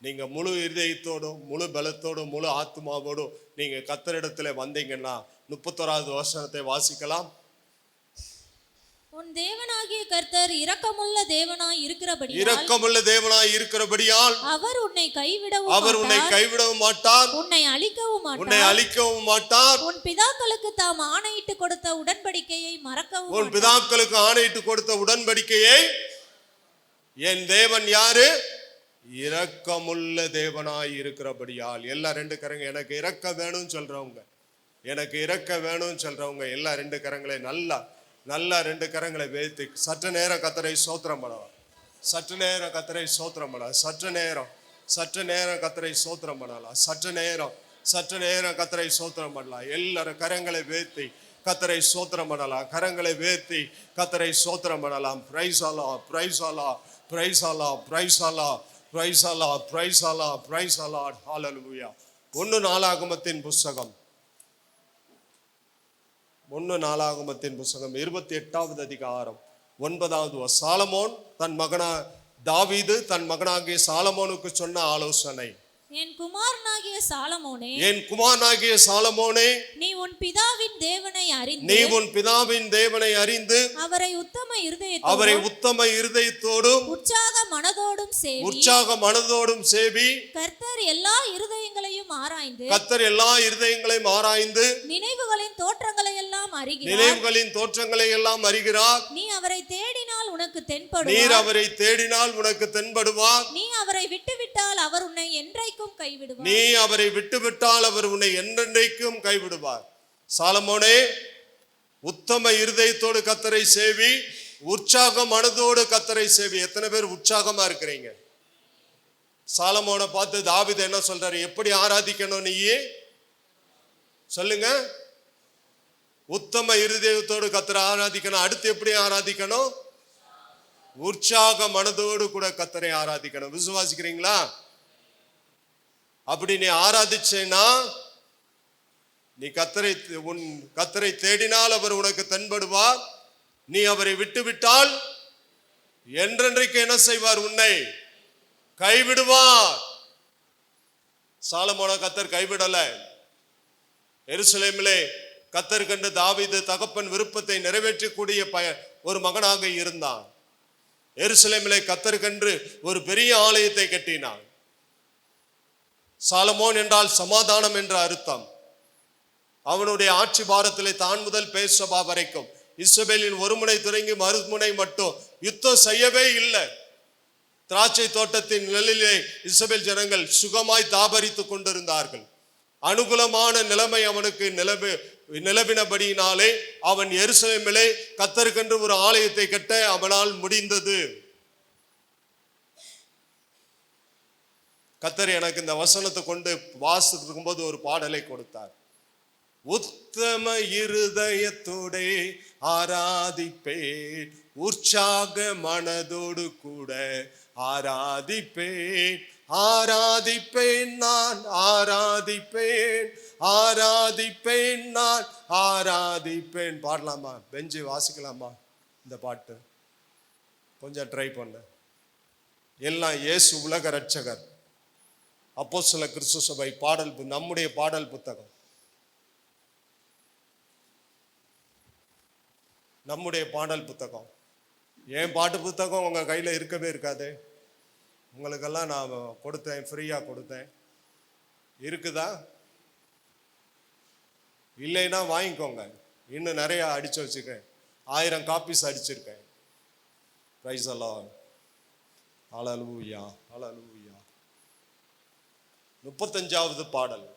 நீங்க முழு இதயத்தோடும் முழு பலத்தோடும் முழு ஆத்மாவோடும் நீங்க கர்த்தரிடத்துல வந்தீங்கன்னா 31வது வசனத்தை வாசிக்கலாம். உன் தேவனாகிய கர்த்தர் இரக்கமுள்ள தேவனாய் இருக்கிறபடியால் அவர் உன்னை கைவிடவும் மாட்டார், உன்னை அழிக்கவும் மாட்டார். உன் பிதாக்களுக்கு தாம் ஆணையிட்டு கொடுத்த உடன்படிக்கையை என் தேவன் யாரு? இரக்கமுள்ள தேவனாய் இருக்கிறபடியால். எல்லா 2 கரங்க எனக்கு இரக்க வேணும்னு சொல்றவங்க, எனக்கு இரக்க வேணும்னு சொல்றவங்க எல்லா 2 கரங்களை நல்லா 2 கரங்களை வைத்து சற்று நேரம் கர்த்தரை ஸ்தோத்திரம் பண்ணலாம். சற்று நேரம் கர்த்தரை ஸ்தோத்திரம் பண்ணலாம். சற்று நேரம் கர்த்தரை ஸ்தோத்திரம் பண்ணலாம். சற்று நேரம் கர்த்தரை ஸ்தோத்திரம் பண்ணலாம். எல்லாரும் கரங்களை வேத்தி கர்த்தரை ஸ்தோத்திரம் பண்ணலாம். கரங்களை வேத்தி கர்த்தரை ஸ்தோத்திரம் பண்ணலாம். பிரைஸ் அல்லாஹ், பிரைஸ் அல்லாஹ், பிரைஸ் அல்லாஹ், பிரைஸ் அல்லாஹ், பிரைஸ் அல்லாஹ், பிரைஸ் அல்லாஹ், பிரைஸ் அல்லாஹ். ஹல்லேலூயா. 1 நாளாகமத்தின் புத்தகம் 28வது அதிகாரம் 9வது சாலமோன் தன் தாவீது தன் மகனாகிய சாலமோனுக்கு சொன்ன ஆலோசனை. என் குமாரனாகிய சாலமோனே, நீ உன் பிதாவின் தேவனை அறிந்து அவரை உத்தம இருதயத்தோடும் உற்சாக மனதோடும் சேவி. கர்த்தர் எல்லா இருதயங்களையும் ஆராய்ந்து நினைவுகளின் தோற்றங்களை எல்லாம் அறிகிறார். நீ அவரை தேடினால் உனக்கு தென்படுவார். நீ அவரை விட்டுவிட்டால் அவர் உன்னை என்றைக்கும் கைவிடுவார். சாலமோனே, உத்தம இருதயத்தோடு கர்த்தரை சேவி, உற்சாக மனதோடு கர்த்தரை சேவி. எத்தனை பேர் உற்சாகமா இருக்கிறீங்க? சாலமோனை பார்த்து தாவீது என்ன சொல்றாரு? எப்படி ஆராதிக்கணும் நீ சொல்லுங்க. உத்தம இருதயத்தோடு கர்த்தரை ஆராதிக்கணும். அடுத்து எப்படி ஆராதிக்கணும்? உற்சாக மனதோடு கூட கர்த்தரை ஆராதிக்கணும். விசுவாசிக்கிறீங்களா? அப்படி நீ ஆராதிச்சேனா, நீ கர்த்தரை தேடினால் அவர் உனக்கு தென்படுவார். நீ அவரை விட்டுவிட்டால் என்றென்றைக்கு என்ன செய்வார்? உன்னை கைவிடுவார். சாலமோனை கர்த்தர் கைவிடல. எருசலேமிலே கர்த்தர் கண்டு தாவீது தகப்பன் விருப்பத்தை நிறைவேற்றக்கூடிய ஒரு மகனாக இருந்தான். எருசலேமிலே கர்த்தர் கண்டு ஒரு பெரிய ஆலயத்தை கட்டினான். சாலமோன் என்றால் சமாதானம் என்ற அர்த்தம். அவனுடைய ஆட்சி பாரத்திலே தான் முதல் பேர்சபா வரைக்கும் இஸ்ரவேலின் ஒரு முனை தொடங்கி மறுமுனை மட்டும் யுத்தம் செய்யவே இல்லை. திராட்சை தோட்டத்தின் நிழலிலே இஸ்ரவேல் ஜனங்கள் சுகமாய் தாபரித்துக் கொண்டிருந்தார்கள். அனுகூலமான நிலைமை அவனுக்கு நிலவினபடியினாலே அவன் எருசலேமிலே கர்த்தருக்கென்று ஒரு ஆலயத்தை கட்ட அவனால் முடிந்தது. கர்த்தர் எனக்கு இந்த வசனத்தை கொண்டு வாசித்து இருக்கும்போது ஒரு பாடலை கொடுத்தார். உத்தம இருதயத்தோடே ஆராதிப்பேன், உற்சாக மனதோடு கூட ஆராதிப்பேன், நான் ஆராதிப்பேன். பாடலாமா? பெஞ்சு வாசிக்கலாமா? இந்த பாட்டு கொஞ்சம் ட்ரை பண்ண. எல்லாம் இயேசு உலக ரட்சகர், அப்போஸ்தலர் கிறிஸ்து சபை பாடல், நம்முடைய பாடல் புத்தகம், நம்முடைய பாடல் புத்தகம். என் பாட்டு புத்தகம் உங்க கையில இருக்கவே இருக்காது. உங்களுக்கெல்லாம் நான் கொடுத்தேன், ஃப்ரீயா கொடுத்தேன். இருக்குதா? இல்லைன்னா வாங்கிக்கோங்க. இன்னும் நிறைய அடிச்சு வச்சுக்கேன். 1000 காப்பீஸ் அடிச்சிருக்கேன். Price the Lord. ஹல்லேலூயா, ஹல்லேலூயா. 35வது பாடல்.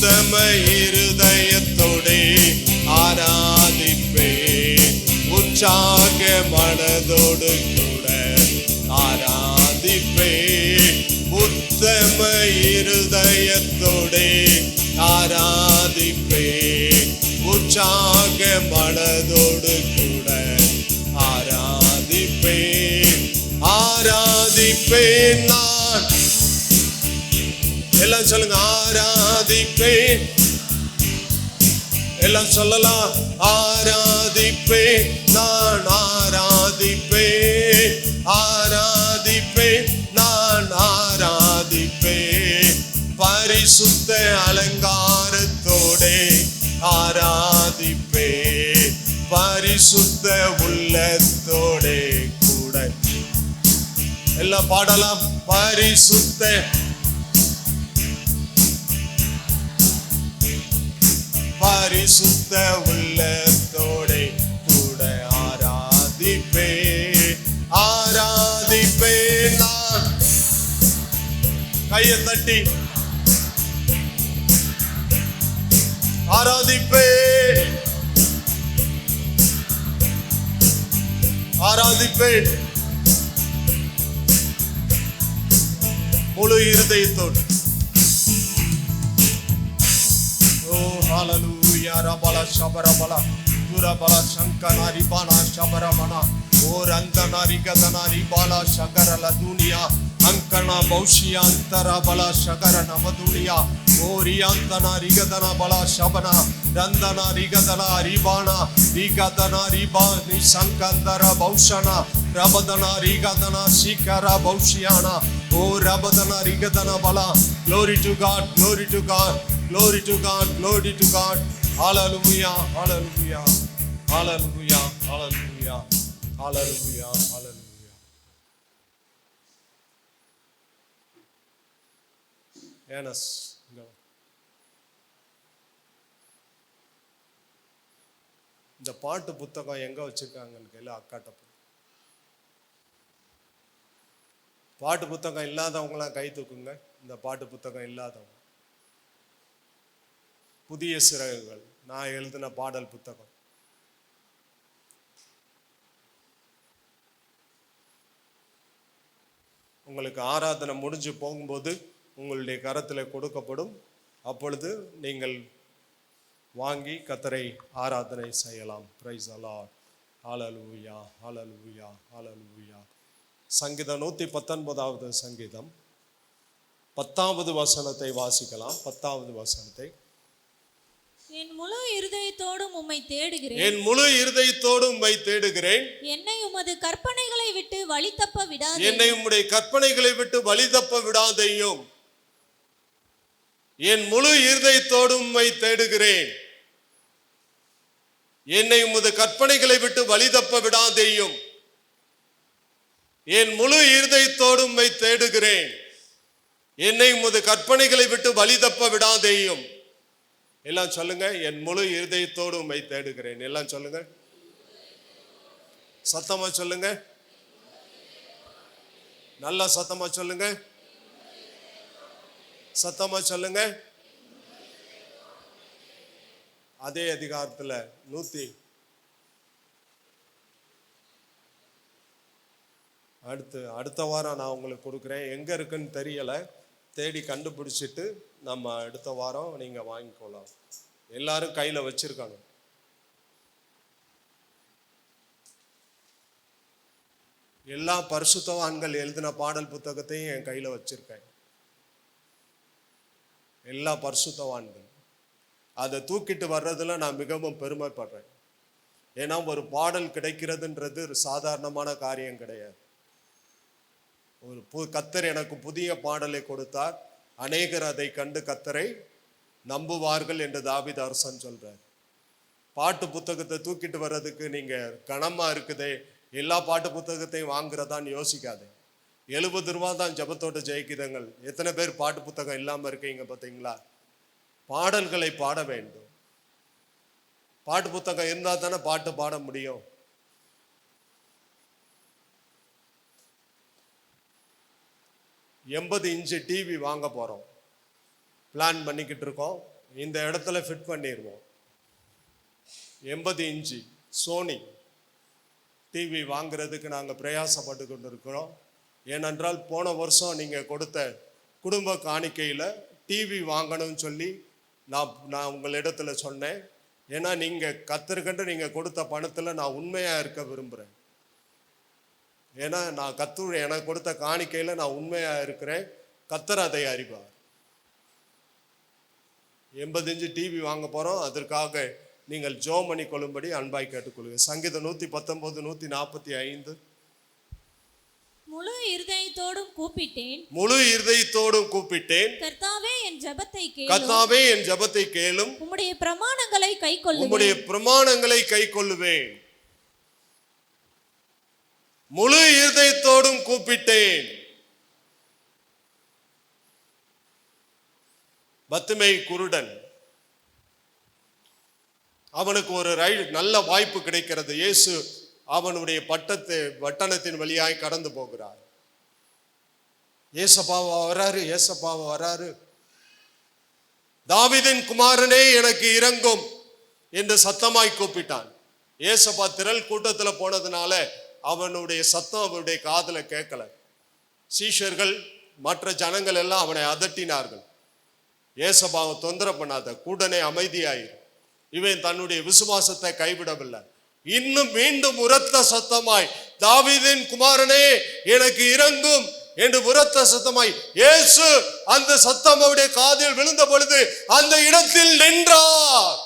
உத்தம இருதயத்தோடே ஆராதிப்பேன், உற்சாக மனதோடு கூட ஆராதிப்பேன். உத்தம இருதயத்தோடே ஆராதிப்பேன், உற்சாக மனதோடு கூட ஆராதிப்பேன். ஆராதிப்பேன் நான், எல்லாம் சொல்லுங்க, ஆராதிப்பேன். எல்லாம் சொல்லலாம், ஆராதிப்பேன் நான், ஆராதிப்பேன், ஆராதிப்பேன் நான், ஆராதிப்பேன். பரிசுத்த அலங்காரத்தோடே ஆராதிப்பேன், பரிசுத்த உள்ளத்தோடே கூட. எல்லாம் பாடலாம், பரிசுத்த பரிசுத்த உள்ளத்தோடே கூட ஆராதிப்பேன், ஆராதிப்பேன் நான். கையை தட்டி ஆராதிப்பேன், ஆராதிப்பேன் முழு இருதயத்தோடு. ஓ ஹalleluya ரபல ஷபரபல துரபல சங்கனா ரிபானா ஷபரமனா ஓ ரந்தனா ரிகதனா ரிபாலா ஷகரல துனியா அங்கனா பௌஷியாந்தர பல ஷகர நவதுனியா ஓ ரியாந்தனா ரிகதனா பல ஷபனா ரந்தனா ரிகதனா ரிபானா ரிகதனா ரிபா நிசங்கந்தர பௌஷனா ரபதனா ரிகதனா சிகர பௌஷியானா ஓ ரபதனா ரிகதனா பல. Glory to God, glory to God, glory to God, glory to God. Hallelujah, hallelujah, hallelujah, hallelujah, hallelujah, hallelujah. Yes. இந்த பாட்டு புத்தகம் எங்க வச்சிருக்காங்கன்னு கையில அக்காட்ட. பாட்டு புத்தகம் இல்லாதவங்களாம் கை தூக்குங்க. இந்த பாட்டு புத்தகம் இல்லாதவங்க. புதிய சிறகுகள், நான் எழுதின பாடல் புத்தகம். உங்களுக்கு ஆராதனை முடிஞ்சு போகும்போது உங்களுடைய கரத்தில் கொடுக்கப்படும். அப்பொழுது நீங்கள் வாங்கி கர்த்தரை ஆராதனை செய்யலாம். Praise the Lord. Hallelujah, hallelujah, hallelujah. சங்கீதம் 119வது சங்கீதம் 10வது வசனத்தை வாசிக்கலாம். 10வது வசனத்தை. என் முழு இருதயத்தோடும் உம்மை தேடுகிறேன், என் முழு இருதயத்தோடும் உம்மை தேடுகிறேன். என்னை உமது கற்பனைகளை விட்டு வழி தப்ப விடாதேயும், என்னை உம்முடைய கற்பனைகளை விட்டு வழி தப்ப விடாதேயும். என் முழு இருதயத்தோடும் உம்மை தேடுகிறேன், என்னை உமது கற்பனைகளை விட்டு வழி தப்ப விடாதேயும். என் முழு இருதயத்தோடும் உம்மை தேடுகிறேன், என்னை உமது கற்பனைகளை விட்டு வழி தப்ப விடாதேயும். எல்லாம் சொல்லுங்க, என் முழு இருதயத்தோடு உம்மை தேடுகிறேன். எல்லாம் சொல்லுங்க, சத்தமா சொல்லுங்க, நல்லா சத்தமா சொல்லுங்க, சத்தமா சொல்லுங்க. அதே அதிகாரத்துல அடுத்த வாரம் நான் உங்களுக்கு கொடுக்குறேன். எங்க இருக்குன்னு தெரியல, தேடி கண்டுபிடிச்சிட்டு நம்ம அடுத்த வாரம் நீங்க வாங்கிக்கொள்ளலாம். எல்லாரும் கையில வச்சிருக்காங்க. எல்லா பரிசுத்தவான்கள் எழுதின பாடல் புத்தகத்தையும் என் கையில வச்சிருக்கேன். எல்லா பரிசுத்தவான்கள் அதை தூக்கிட்டு வர்றதுல நான் மிகவும் பெருமைப்படுறேன். ஏன்னா ஒரு பாடல் கிடைக்கிறதுன்றது ஒரு சாதாரணமான காரியம் கிடையாது. கர்த்தர் எனக்கு புதிய பாடலை கொடுத்தார், அநேகர் அதை கண்டு கர்த்தரை நம்புவார்கள் என்று தாவீது அரசன் சொல்றார். பாட்டு புத்தகத்தை தூக்கிட்டு வர்றதுக்கு நீங்க கனமா இருக்குதே, எல்லா பாட்டு புத்தகத்தையும் வாங்குறதான்னு யோசிக்காதே. 70 ரூபா தான் ஜபத்தோட ஜெயிக்குதுங்கள். எத்தனை பேர் பாட்டு புத்தகம் இல்லாம இருக்கீங்க பார்த்தீங்களா? பாடல்களை பாட வேண்டும். பாட்டு புத்தகம் இருந்தா தானே பாட்டு பாட முடியும். $80 இன்ச் டிவி வாங்க போறோம், பிளான் பண்ணிக்கிட்டு இருக்கோம். இந்த இடத்துல ஃபிட் பண்ணிடுவோம். 80 இன்ச்சு சோனி டிவி வாங்குறதுக்கு நாங்கள் பிரயாசப்பட்டு கொண்டு இருக்கிறோம். ஏனென்றால் போன வருஷம் நீங்கள் கொடுத்த குடும்ப காணிக்கையில் டிவி வாங்கணும்னு சொல்லி நான் உங்களிடத்துல சொன்னேன். ஏன்னா நீங்கள் கத்தருக்கன்று நீங்கள் கொடுத்த பணத்தில் நான் உண்மையாக இருக்க விரும்புகிறேன். ஏன்னா நான் எனக்கு கொடுத்த காணிக்கையில் நான் உண்மையாக இருக்கிறேன். கத்தர் அதை அறிவார். 80 இன்ச்சு டிவி வாங்க போகிறோம். அதற்காக நீங்கள் ஜெபம் பண்ணி கொள்ளும்படி அன்பாய் கேட்டுக்கொள்ளுங்க. சங்கீதம் 119 145. முழு இருதயத்தோடும் கூப்பிட்டேன், முழு இருதயத்தோடும் கூப்பிட்டேன், கர்த்தாவே என் ஜெபத்தை கேளும், கர்த்தாவே என் ஜெபத்தை கேளும், உம்முடைய பிரமாணங்களை கைக்கொள்ளுவேன், உம்முடைய பிரமாணங்களை கைக்கொள்ளுவேன். முழு இருதயத்தோடும் கூப்பிட்டேன். பத்துமை குருடன், அவனுக்கு ஒரு நல்ல வாய்ப்பு கிடைக்கிறது. இயேசு அவனுடைய பட்டணத்தின் வழியாய் கடந்து போகிறார். ஏசப்பாவா வராரு. தாவீதின் குமாரனே எனக்கு இரங்கும் என்று சத்தமாய் கூப்பிட்டான். ஏசப்பா திரள் கூட்டத்துல போனதுனால அவனுடைய சத்தம் அவனுடைய காதுல கேட்கல. சீஷர்கள் மற்ற ஜனங்கள் எல்லாம் அவனை அதட்டினார்கள். ஏசப்பாவை தொந்தரவு பண்ணாத, கூடனே அமைதியாயிரு. இவன் தன்னுடைய விசுவாசத்தை கைவிடவில்லை. இன்னும் மீண்டும் உரத்த சத்தமாய், தாவீதின் குமாரனே எனக்கு இரங்கும் என்று உரத்த சத்தமாய் இயேசு அந்த சத்தம் அவருடைய காதில் விழுந்த பொழுது அந்த இடத்தில் நின்றார்.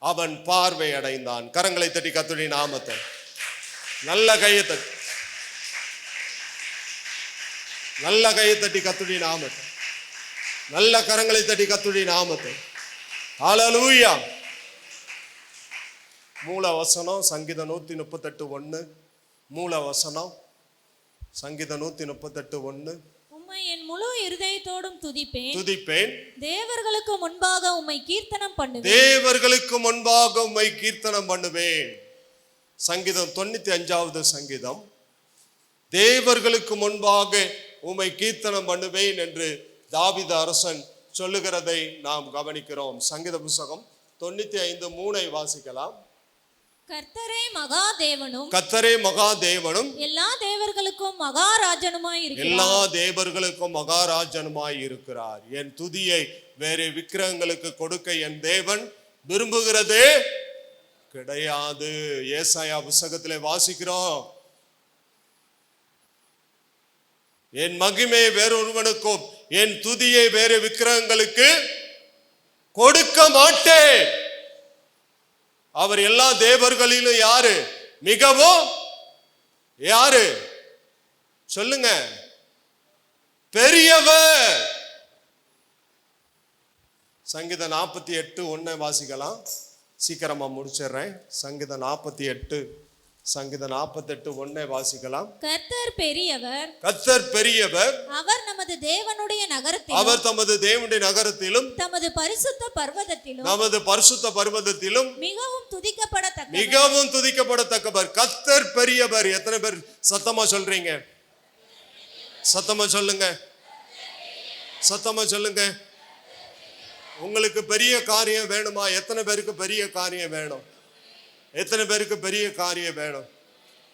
அவன் பார்வை அடைந்தான். கரங்களை தட்டி கர்த்தருடைய நாமத்தை, நல்ல கையை தட்டி, நல்ல கையை தட்டி கர்த்தருடைய நாமத்தை, நல்ல கரங்களை தட்டி கர்த்தருடைய நாமத்தை. ஹல்லேலூயா. மூல வசனம் சங்கீதம் 138:1. மூல வசனம் சங்கீதம் 138:1. உம்மை என் முழு இருதயத்தோடும் துதிப்பேன், தேவர்களுக்கு முன்பாக உம்மை கீர்த்தனம் பண்ணுவேன், தேவர்களுக்கு முன்பாக உம்மை கீர்த்தனம் பண்ணுவேன். சங்கீதம் 95வது சங்கீதம், தேவர்களுக்கு முன்பாக உம்மை கீர்த்தனம் பண்ணுவேன் என்று தாவீது அரசன் சொல்லுகிறதை நாம் கவனிக்கிறோம். சங்கீத புத்தகம் 95:3 வாசிக்கலாம். கர்த்தரே மகாதேவனும், கர்த்தரே மகாதேவனும், எல்லா தேவர்களுக்கும் மகாராஜனுமாய் இருக்கிறார், எல்லா தேவர்களுக்கும் மகாராஜனுமாய் இருக்கிறார். என் துதியை வேறு விக்கிரகங்களுக்கு கொடுக்க என் தேவன் விரும்புகிறதே கிடையாது. ஏசாயா புத்தகத்திலே வாசிக்கிறோம், என் மகிமை வேறொருவனுக்கும் என் துதியை வேறு விக்கிரகங்களுக்கு கொடுக்க மாட்டேன். அவர் எல்லா தேவர்களிலும் யாரு மிகவும், யாரு சொல்லுங்க, பெரியவர். சங்கீதம் 48:1 வாசிக்கலாம். சீக்கிரமா முடிச்சிடுறேன். சங்கீதம் 48:1 வாசிக்கலாம். கர்த்தர் பெரியவர், கர்த்தர் பெரியவர், அவர் நமது தேவனுடைய நகரத்திலும், அவர் தமது தேவனுடைய நகரத்திலும், தமது பரிசுத்த பர்வதத்திலும், நமது பரிசுத்த பர்வதத்திலும் மிகவும் துதிக்கப்படத்தக்க, மிகவும் துதிக்கப்படத்தக்கவர். கர்த்தர் பெரியவர். எத்தனை பேர் சத்தமா சொல்றீங்க? சத்தமா சொல்லுங்க, சத்தமா சொல்லுங்க. உங்களுக்கு பெரிய காரியம் வேணுமா? எத்தனை பேருக்கு பெரிய காரியம் வேணும்? எத்தனை பேருக்கு பெரிய காரியம் வேணும்?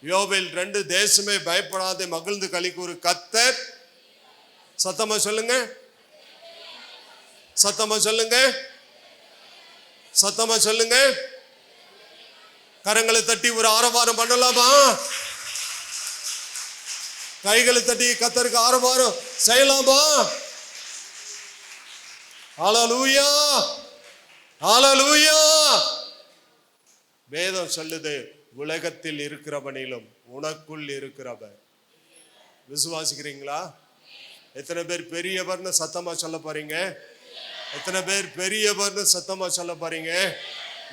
யோவேல் 2, தேசமே பயப்படாதே மகிழ்ந்து களிக்கூறு கர்த்தர். சத்தமா சொல்லுங்க, சத்தமா சொல்லுங்க, சத்தமா சொல்லுங்க. கரங்களை தட்டி ஒரு ஆரவாரம் பண்ணலாமா? கைகளை தட்டி கர்த்தருக்கு ஆரவாரம் செய்யலாமா? ஹல்லேலூயா, ஹல்லேலூயா. வேதம் சொல்லுது, உலகத்தில் இருக்கிறவனிலும் உனக்குள் இருக்கிறவர். விசுவாசிக்கிறீங்களா? எத்தனை பேர் பெரியவர்னு சத்தமா சொல்ல போறீங்க? எத்தனை பேர் பெரியவர்னு சத்தமா சொல்ல போறீங்க?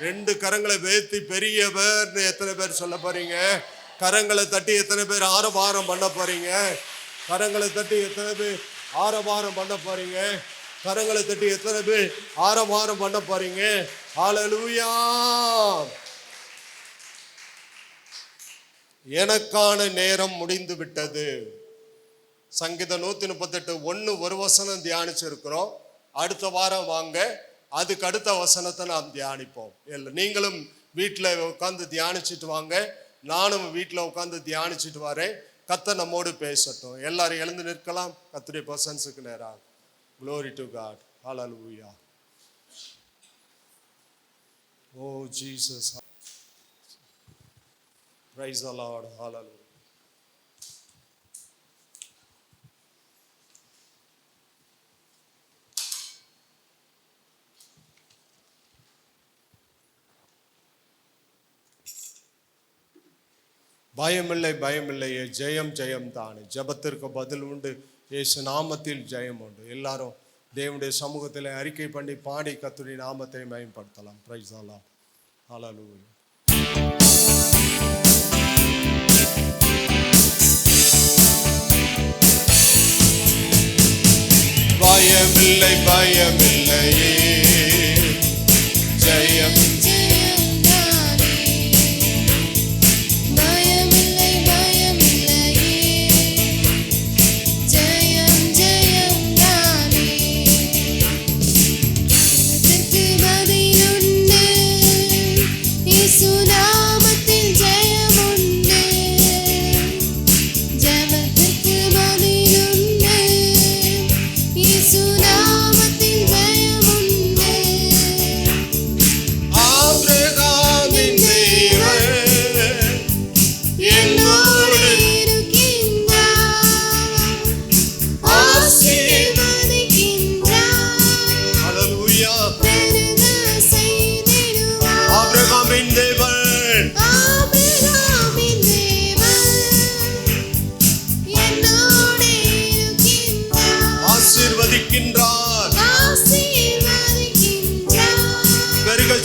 2 கரங்களை வேத்தி பெரியவர்னு எத்தனை பேர் சொல்ல போறீங்க? கரங்களை தட்டி எத்தனை பேர் ஆரவாரம் பண்ண போறீங்க? கரங்களை தட்டி எத்தனை பேர் ஆரவாரம் பண்ண போறீங்க? கரங்களை தட்டி எத்தனை பேர் ஆரவாரம் பண்ண போறீங்க? ஹல்லேலூயா. எனக்கான நேரம் முடிந்து விட்டது. சங்கீதம் 138:1 ஒரு வசனம் தியானிச்சிருக்கிறோம். அடுத்த வாரம் வாங்க, அதுக்கு அடுத்த வசனத்தை நாம் தியானிப்போம். நீங்களும் வீட்டில் உட்காந்து தியானிச்சுட்டு வாங்க, நானும் வீட்டில் உட்காந்து தியானிச்சுட்டு வரேன். கர்த்தர் நம்மோடு பேசட்டும். எல்லாரும் எழுந்து நிற்கலாம் கர்த்தருடைய பிரசன்ஸுக்கு நேராக. Glory to God. Hallelujah. Oh Jesus. Praise the Lord. Hallelujah. பயமில்லை பயமில்லையே, ஜெயம் ஜெயம் தானே. ஜெபத்திற்கு பதில் உண்டு, இயேசு நாமத்தில் ஜெயம் உண்டு. எல்லாரும் தேவனுடைய சமூகத்தில் அறிக்கை பண்ணி பாடி கர்த்தருடைய நாமத்தை மகிமைப்படுத்தலாம். Price the Lord. ஹல்லேலூயா. பயமில்லை பயமில்லையே, ஜெயம்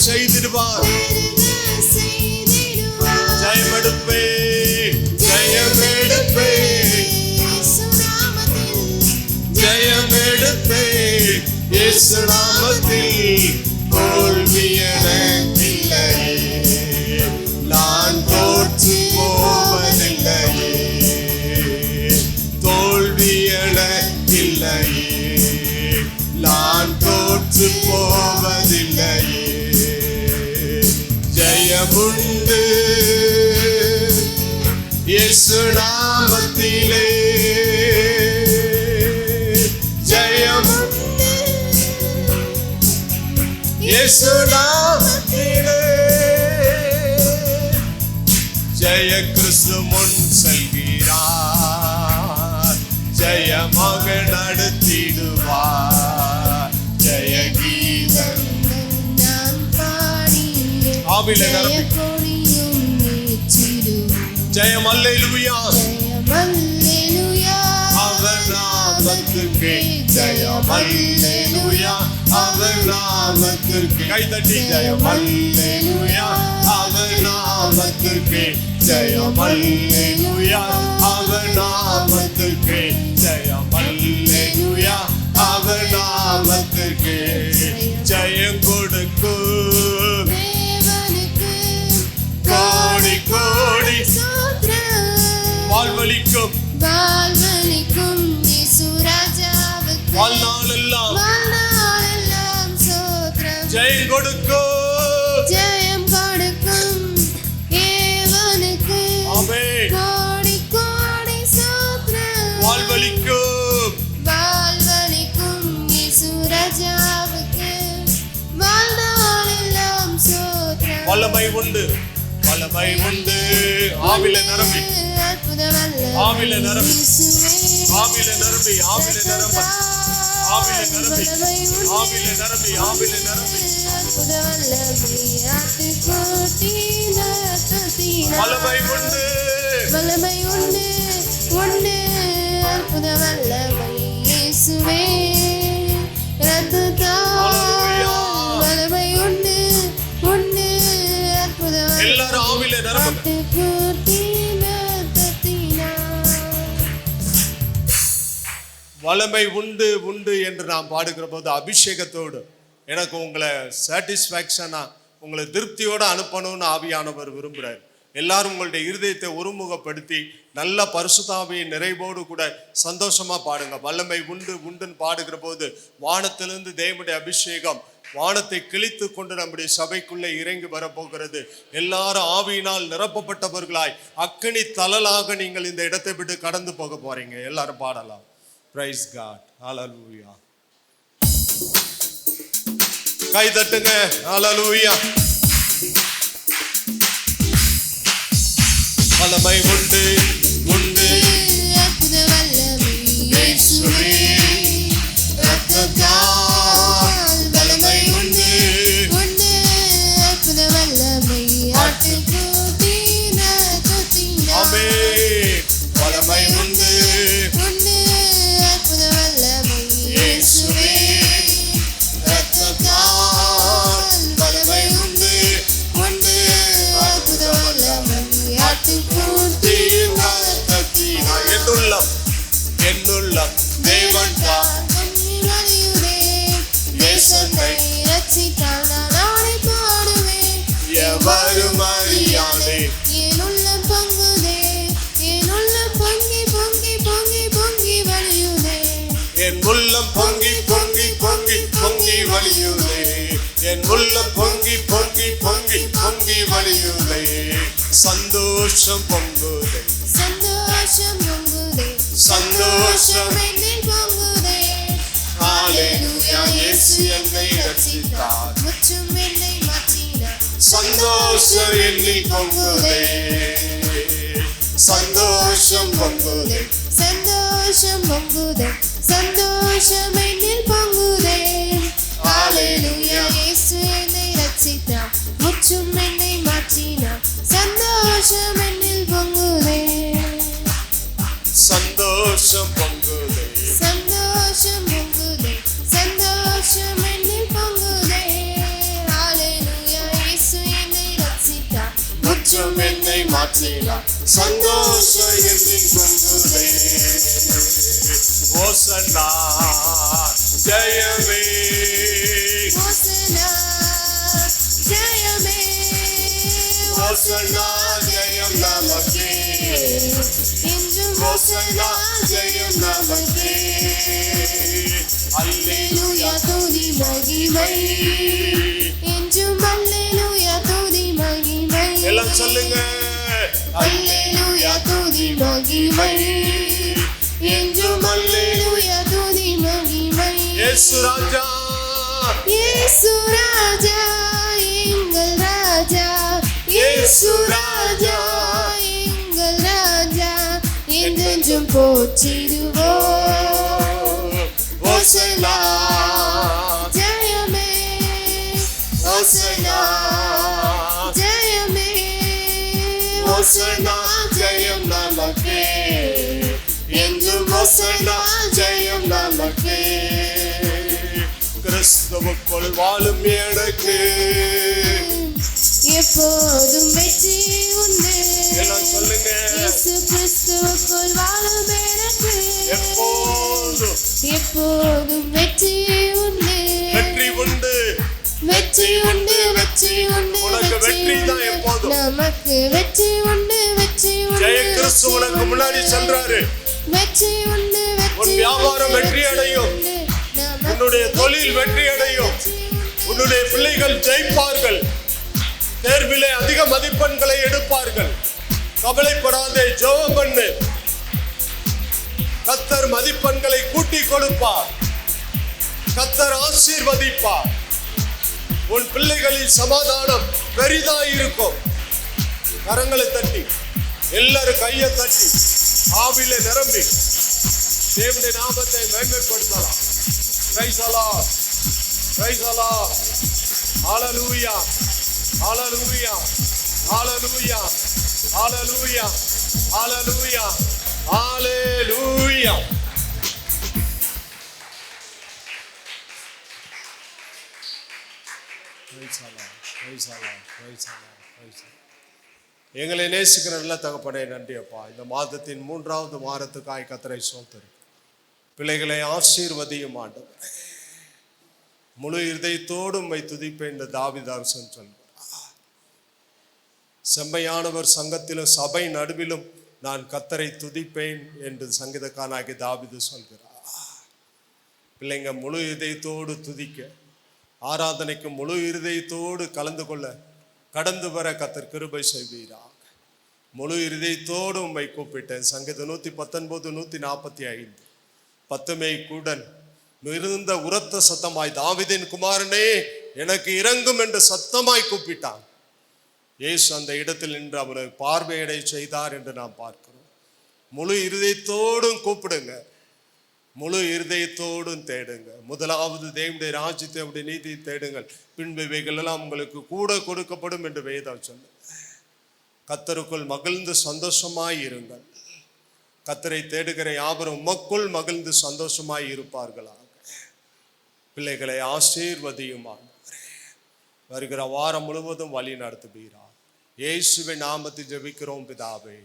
செய்திடுவார். ஜெயமெடுப்பே ஜெயமெடுப்பே ஜெயமெடுப்பே, இயேசு நாமத்தில் தோல்வி எனக்கில்லையே, நான் தோற்று போவதில்லையே, தோல்வி எனக்கில்லையே, நான் தோற்று போவதில்லையே, ஜெயமுண்டு இயேசு நாமத்திலே, ஜெயமுண்டு இயேசு நாமத்திலே, ஜெய கிறிஸ்து முன் செல்கிறார், ஜெயமாக நடத்திடுவார், ஜெய கீதம் ஆவில நிரம்பி ஜெயம் அல்லேலூயா, அவர் நாமத்துக்கே ஜெயம் அல்லேலூயா, அவர் நாமத்துக்கே கைதட்டி ஜெயம் அல்லேலூயா, அவர் நாமத்துக்கே ஜெயம் அல்லேலூயா, அவர் நாமத்துக்கே ஜெயம் அல்லேலூயா, அவர் நாமத்துக்கே ஜெயம் கொடுக்கும் கோடி கோடி வாழ்வளிக்கும் வாழ்நாளெல்லாம் ஜெயம் கொடுக்கும் ஜெயம் கொடுக்கும் ஏவனுக்கு ஆமென். கோடி கோடி ஸ்தோத்திரம் வாழ்வளிக்கும் வாழ்வளிக்கும் இயேசு ராஜாவுக்கு வாழ்நாளெல்லாம் ஸ்தோத்திரம். வல்லமை உண்டு வல்லமை உண்டு, ஆவில நிரம்பி ஆவில நிரம்பி ஆவில நிரம்பி ஆவில நிரம்ப ஆவில நிரம்பி ஆவில நிரம்பி ஆவில நிரம்பி வல்லமை உண்டு வல்லமை உண்டு உண்டு அற்புத வல்லமை இயேசுவே ரத்தத்தால் வல்லமை உண்டு உண்டு அற்புத எல்லாரும் ஆவில நிரம்ப. வல்லமை உண்டு உண்டு என்று நாம் பாடுகிற போது அபிஷேகத்தோடு எனக்கு உங்களை சாட்டிஸ்ஃபேக்ஷனா உங்களை திருப்தியோடு அனுப்பணும்னு ஆவியானவர் விரும்புகிறார். எல்லாரும் உங்களுடைய இருதயத்தை ஒருமுகப்படுத்தி நல்ல பரிசுத்தாவியின் நிறைவோடு கூட சந்தோஷமா பாடுங்க. வல்லமை உண்டு உண்டுன்னு பாடுகிற போது வானத்திலிருந்து தேவனுடைய அபிஷேகம் வானத்தை கிழித்து கொண்டு நம்முடைய சபைக்குள்ளே இறங்கி வரப்போகிறது. எல்லாரும் ஆவியினால் நிரப்பப்பட்டவர்களாய் அக்கினி தழலாக நீங்கள் இந்த இடத்தை விட்டு கடந்து போக போறீங்க. எல்லாரும் பாடலாம். Price God. ஹல்லேலூயா. கை தட்டுங்க. ஹல்லேலூயா. வல்லமை உண்டு உண்டு அற்புத வல்லமை இயேசுவே ரத்தத்தால் வல்லமை உண்டு உண்டு அற்புத வல்லமை ஆட்டுக்குட்டின தொட்டின ஆமென். வல்லமை உண்டு உண்டு அற்புத வல்லமை இயேசுவே ரத்தத்தால் வல்லமை உண்டு உண்டு அற்புத வல்லமை ஆட்டுக்குட்டின தொட்டின என்னுள்ளம் என்னுள்ளம் தேவன் தான் எவரும் அறியாதே என் உள்ளம் பொங்குதே என் உள்ளம் பொங்கி பொங்கி பொங்கி பொங்கி வழியுதே என் உள்ளம் பொங்கி பொங்கி பொங்கி பொங்கி வழியுதே என் உள்ளம் பொங்கி பொங்கி பொங்கி பொங்கி வழியுதே சந்தோஷம் பொங்குதே சந்தோஷம் பொங்குதே சந்தோஷம் என்னில் பொங்குதே ஹல்லேலூயா. இயேசு என்னை ரட்சித்தார். முற்றும் என்னை மாற்றினார் சந்தோஷம் என்னில் பொங்குதே சந்தோஷம் பொங்குதே சந்தோஷம் பொங்குதே சந்தோஷம் என்னில் பொங்குதே ஹல்லேலூயா. இயேசு என்னை ரட்சித்தார் முற்றும் என்னை மாற்றினார் சந்தோஷம் என்னில் பொங்குதே சந்தோஷம் பொங்குதே சந்தோஷம் பொங்குதே சந்தோஷம் என்னில் பொங்குதே ஹல்லேலூயா. இயேசு என்னை ரட்சித்தார் முற்றும் என்னை மாற்றினார் சந்தோஷம் என்னில் பொங்குதே ஓசன்னா ஜெயமே ஹோசன்னா ஜெயமே ஓசன்னா ஜெயம் நமக்கே என்றும் ஓசன்னா ஹோசன்னா ஜெயம் நமக்கே அல்லேலூயா துதி மகிமை என்றும் அல்லேலூயா துதி மகிமை எல்லாம் சொல்லுங்க. அல்லேலூயா துதி மகிமை என்றும் அல்லேலூயா துதி மகிமை இயேசு ராஜா இயேசு ராஜா எங்கள் ராஜா இயேசு ராஜா எங்கள் ராஜா என்றென்றும் போற்றிடுவோம் ஓசன்னா ஜெயமே ஹோசன்னா ஜெயமே ஓசன்னா ஜெயம் நமக்கே என்றும் ஓசன்னா ஜெயம் நமக்கே கிறிஸ்துவுக்குள் வாழும் எனக்கு எப்போதும் வெற்றி உண்டு எல்லாம் சொல்லுங்க. இயேசு கிறிஸ்துவுக்குள் வாழும் எனக்கு எப்போதும் எப்போதும் வெற்றி உண்டு வெற்றி உண்டு வெற்றி உண்டு வெற்றி உண்டு உனக்கு வெற்றி தான் எப்போதும். நமக்கு வெற்றி உண்டு வெற்றி உண்டு ஜெய கிறிஸ்து உனக்கு முன்னாடி சொல்றாரு. வெற்றி உண்டு வெற்றி உன் வியாபாரம் வெற்றி அடையும். உன்னுடைய தொழில் வெற்றி அடையும். உன்னுடைய பிள்ளைகள் ஜெயிப்பார்கள். தேர்விலே அதிக மதிப்பெண்களை எடுப்பார்கள். கவலைப்படாதே, ஜெபம் பண்ணு. கர்த்தர் மதிப்பெண்களை கூட்டி கொடுப்பார். கர்த்தர் ஆசீர்வதிப்பார். உன் பிள்ளைகளின் சமாதானம் பெரிதாய் இருக்கும். கரங்களை தட்டி எல்லாரும் கையை தட்டி ஆவிலே நிரம்பி தேவனுடைய நாமத்தை மேன்மைப்படுத்தலாம். Praise the Lord, praise the Lord. Hallelujah, hallelujah, hallelujah, hallelujah, hallelujah, hallelujah. Praise the Lord, praise the Lord, praise the Lord, praise the Lord. எங்களை நேசிக்கிற நல்ல தகப்பனே நன்றி அப்பா. இந்த மாதத்தின் 3வது வாரத்துக்காய் கர்த்தரை ஸ்தோத்திரம். பிள்ளைகளை ஆசீர்வதியும் ஆண்டவரே. முழு இருதயத்தோடு உம்மை துதிப்பேன் என்று தாவீது அரசன் சொல்கிறார். செம்மையானவர் சங்கத்திலும் சபை நடுவிலும் நான் கர்த்தரை துதிப்பேன் என்று சங்கீதக்காரனாகிய தாவீது சொல்கிறார். பிள்ளைங்க முழு இதயத்தோடு துதிக்க, ஆராதனைக்கு முழு இருதயத்தோடு கலந்து கொள்ள, கடந்து வர கர்த்தர் கிருபை செய்வீராக. முழு இருதயத்தோடு உம்மை கூப்பிட்டேன். சங்கீதம் 119 145. பத்துமை கூடன் மிகுந்த உரத்த சத்தமாய், தாவீதின் குமாரனே எனக்கு இரங்கும் என்று சத்தமாய் கூப்பிட்டான். இயேசு அந்த இடத்தில் நின்று அவனை பார்வையடை செய்தார் என்று நாம் பார்க்கிறோம். முழு இருதயத்தோடும் கூப்பிடுங்க, முழு இருதயத்தோடும் தேடுங்க. முதலாவது தேவனுடைய ராஜ்யத்தை, அவருடைய நீதியை தேடுங்கள், பின்பு இவைகள் எல்லாம் உங்களுக்கு கூட கொடுக்கப்படும் என்று வேதம் சொல்லுங்க. கர்த்தருக்குள் மகிழ்ந்து சந்தோஷமாய் இருங்கள். கர்த்தரை தேடுகிற யாவரும் உமக்குள் மகிழ்ந்து சந்தோஷமாய் இருப்பார்களாக. பிள்ளைகளை ஆசீர்வதியுமாக வருகிற வாரம் முழுவதும் வழி நடத்துவீராக. இயேசுவின் நாமத்தில் ஜெபிக்கிறோம் பிதாவே,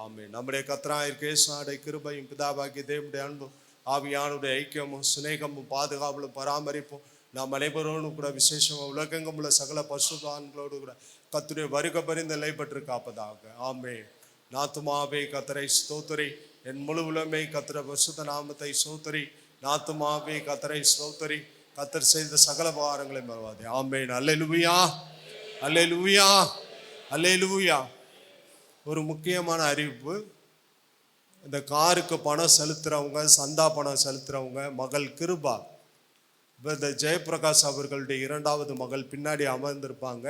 ஆமென். நம்முடைய கர்த்தராகிய இயேசுவுடைய கிருபையும் பிதாவாகிய தேவனுடைய அன்பும் ஆவியானுடைய ஐக்கியமும் சிநேகமும் பாதுகாவலும் பராமரிப்பும் நாம் அனைவரோடும் கூட விசேஷமாக உலகெங்கும் உள்ள சகல பசுதான்களோடு கூட கர்த்தருடைய வருகை பரிந்து நிலைப்பட்டு காப்பதாக. ஆமென். நாத்துமாவே கர்த்தரை ஸ்தோத்திரி, என் முழு உலகமே கர்த்தர் பரிசுத்த நாமத்தை ஸ்தோத்திரி. நாத்துமாவே கர்த்தரை ஸ்தோத்திரி, கர்த்தர் செய்த சகல உபகாரங்களை மறவாதே. ஆமென். அல்லேலூயா, அல்லேலூயா, அல்லேலூயா. ஒரு முக்கியமான அறிவிப்பு. இந்த காருக்கு பணம் செலுத்துறவங்க, சந்தா பணம் செலுத்துறவங்க, மகள் கிருபா, இந்த ஜெயபிரகாஷ் அவர்களுடைய இரண்டாவது மகள் பின்னாடி அமர்ந்திருப்பாங்க.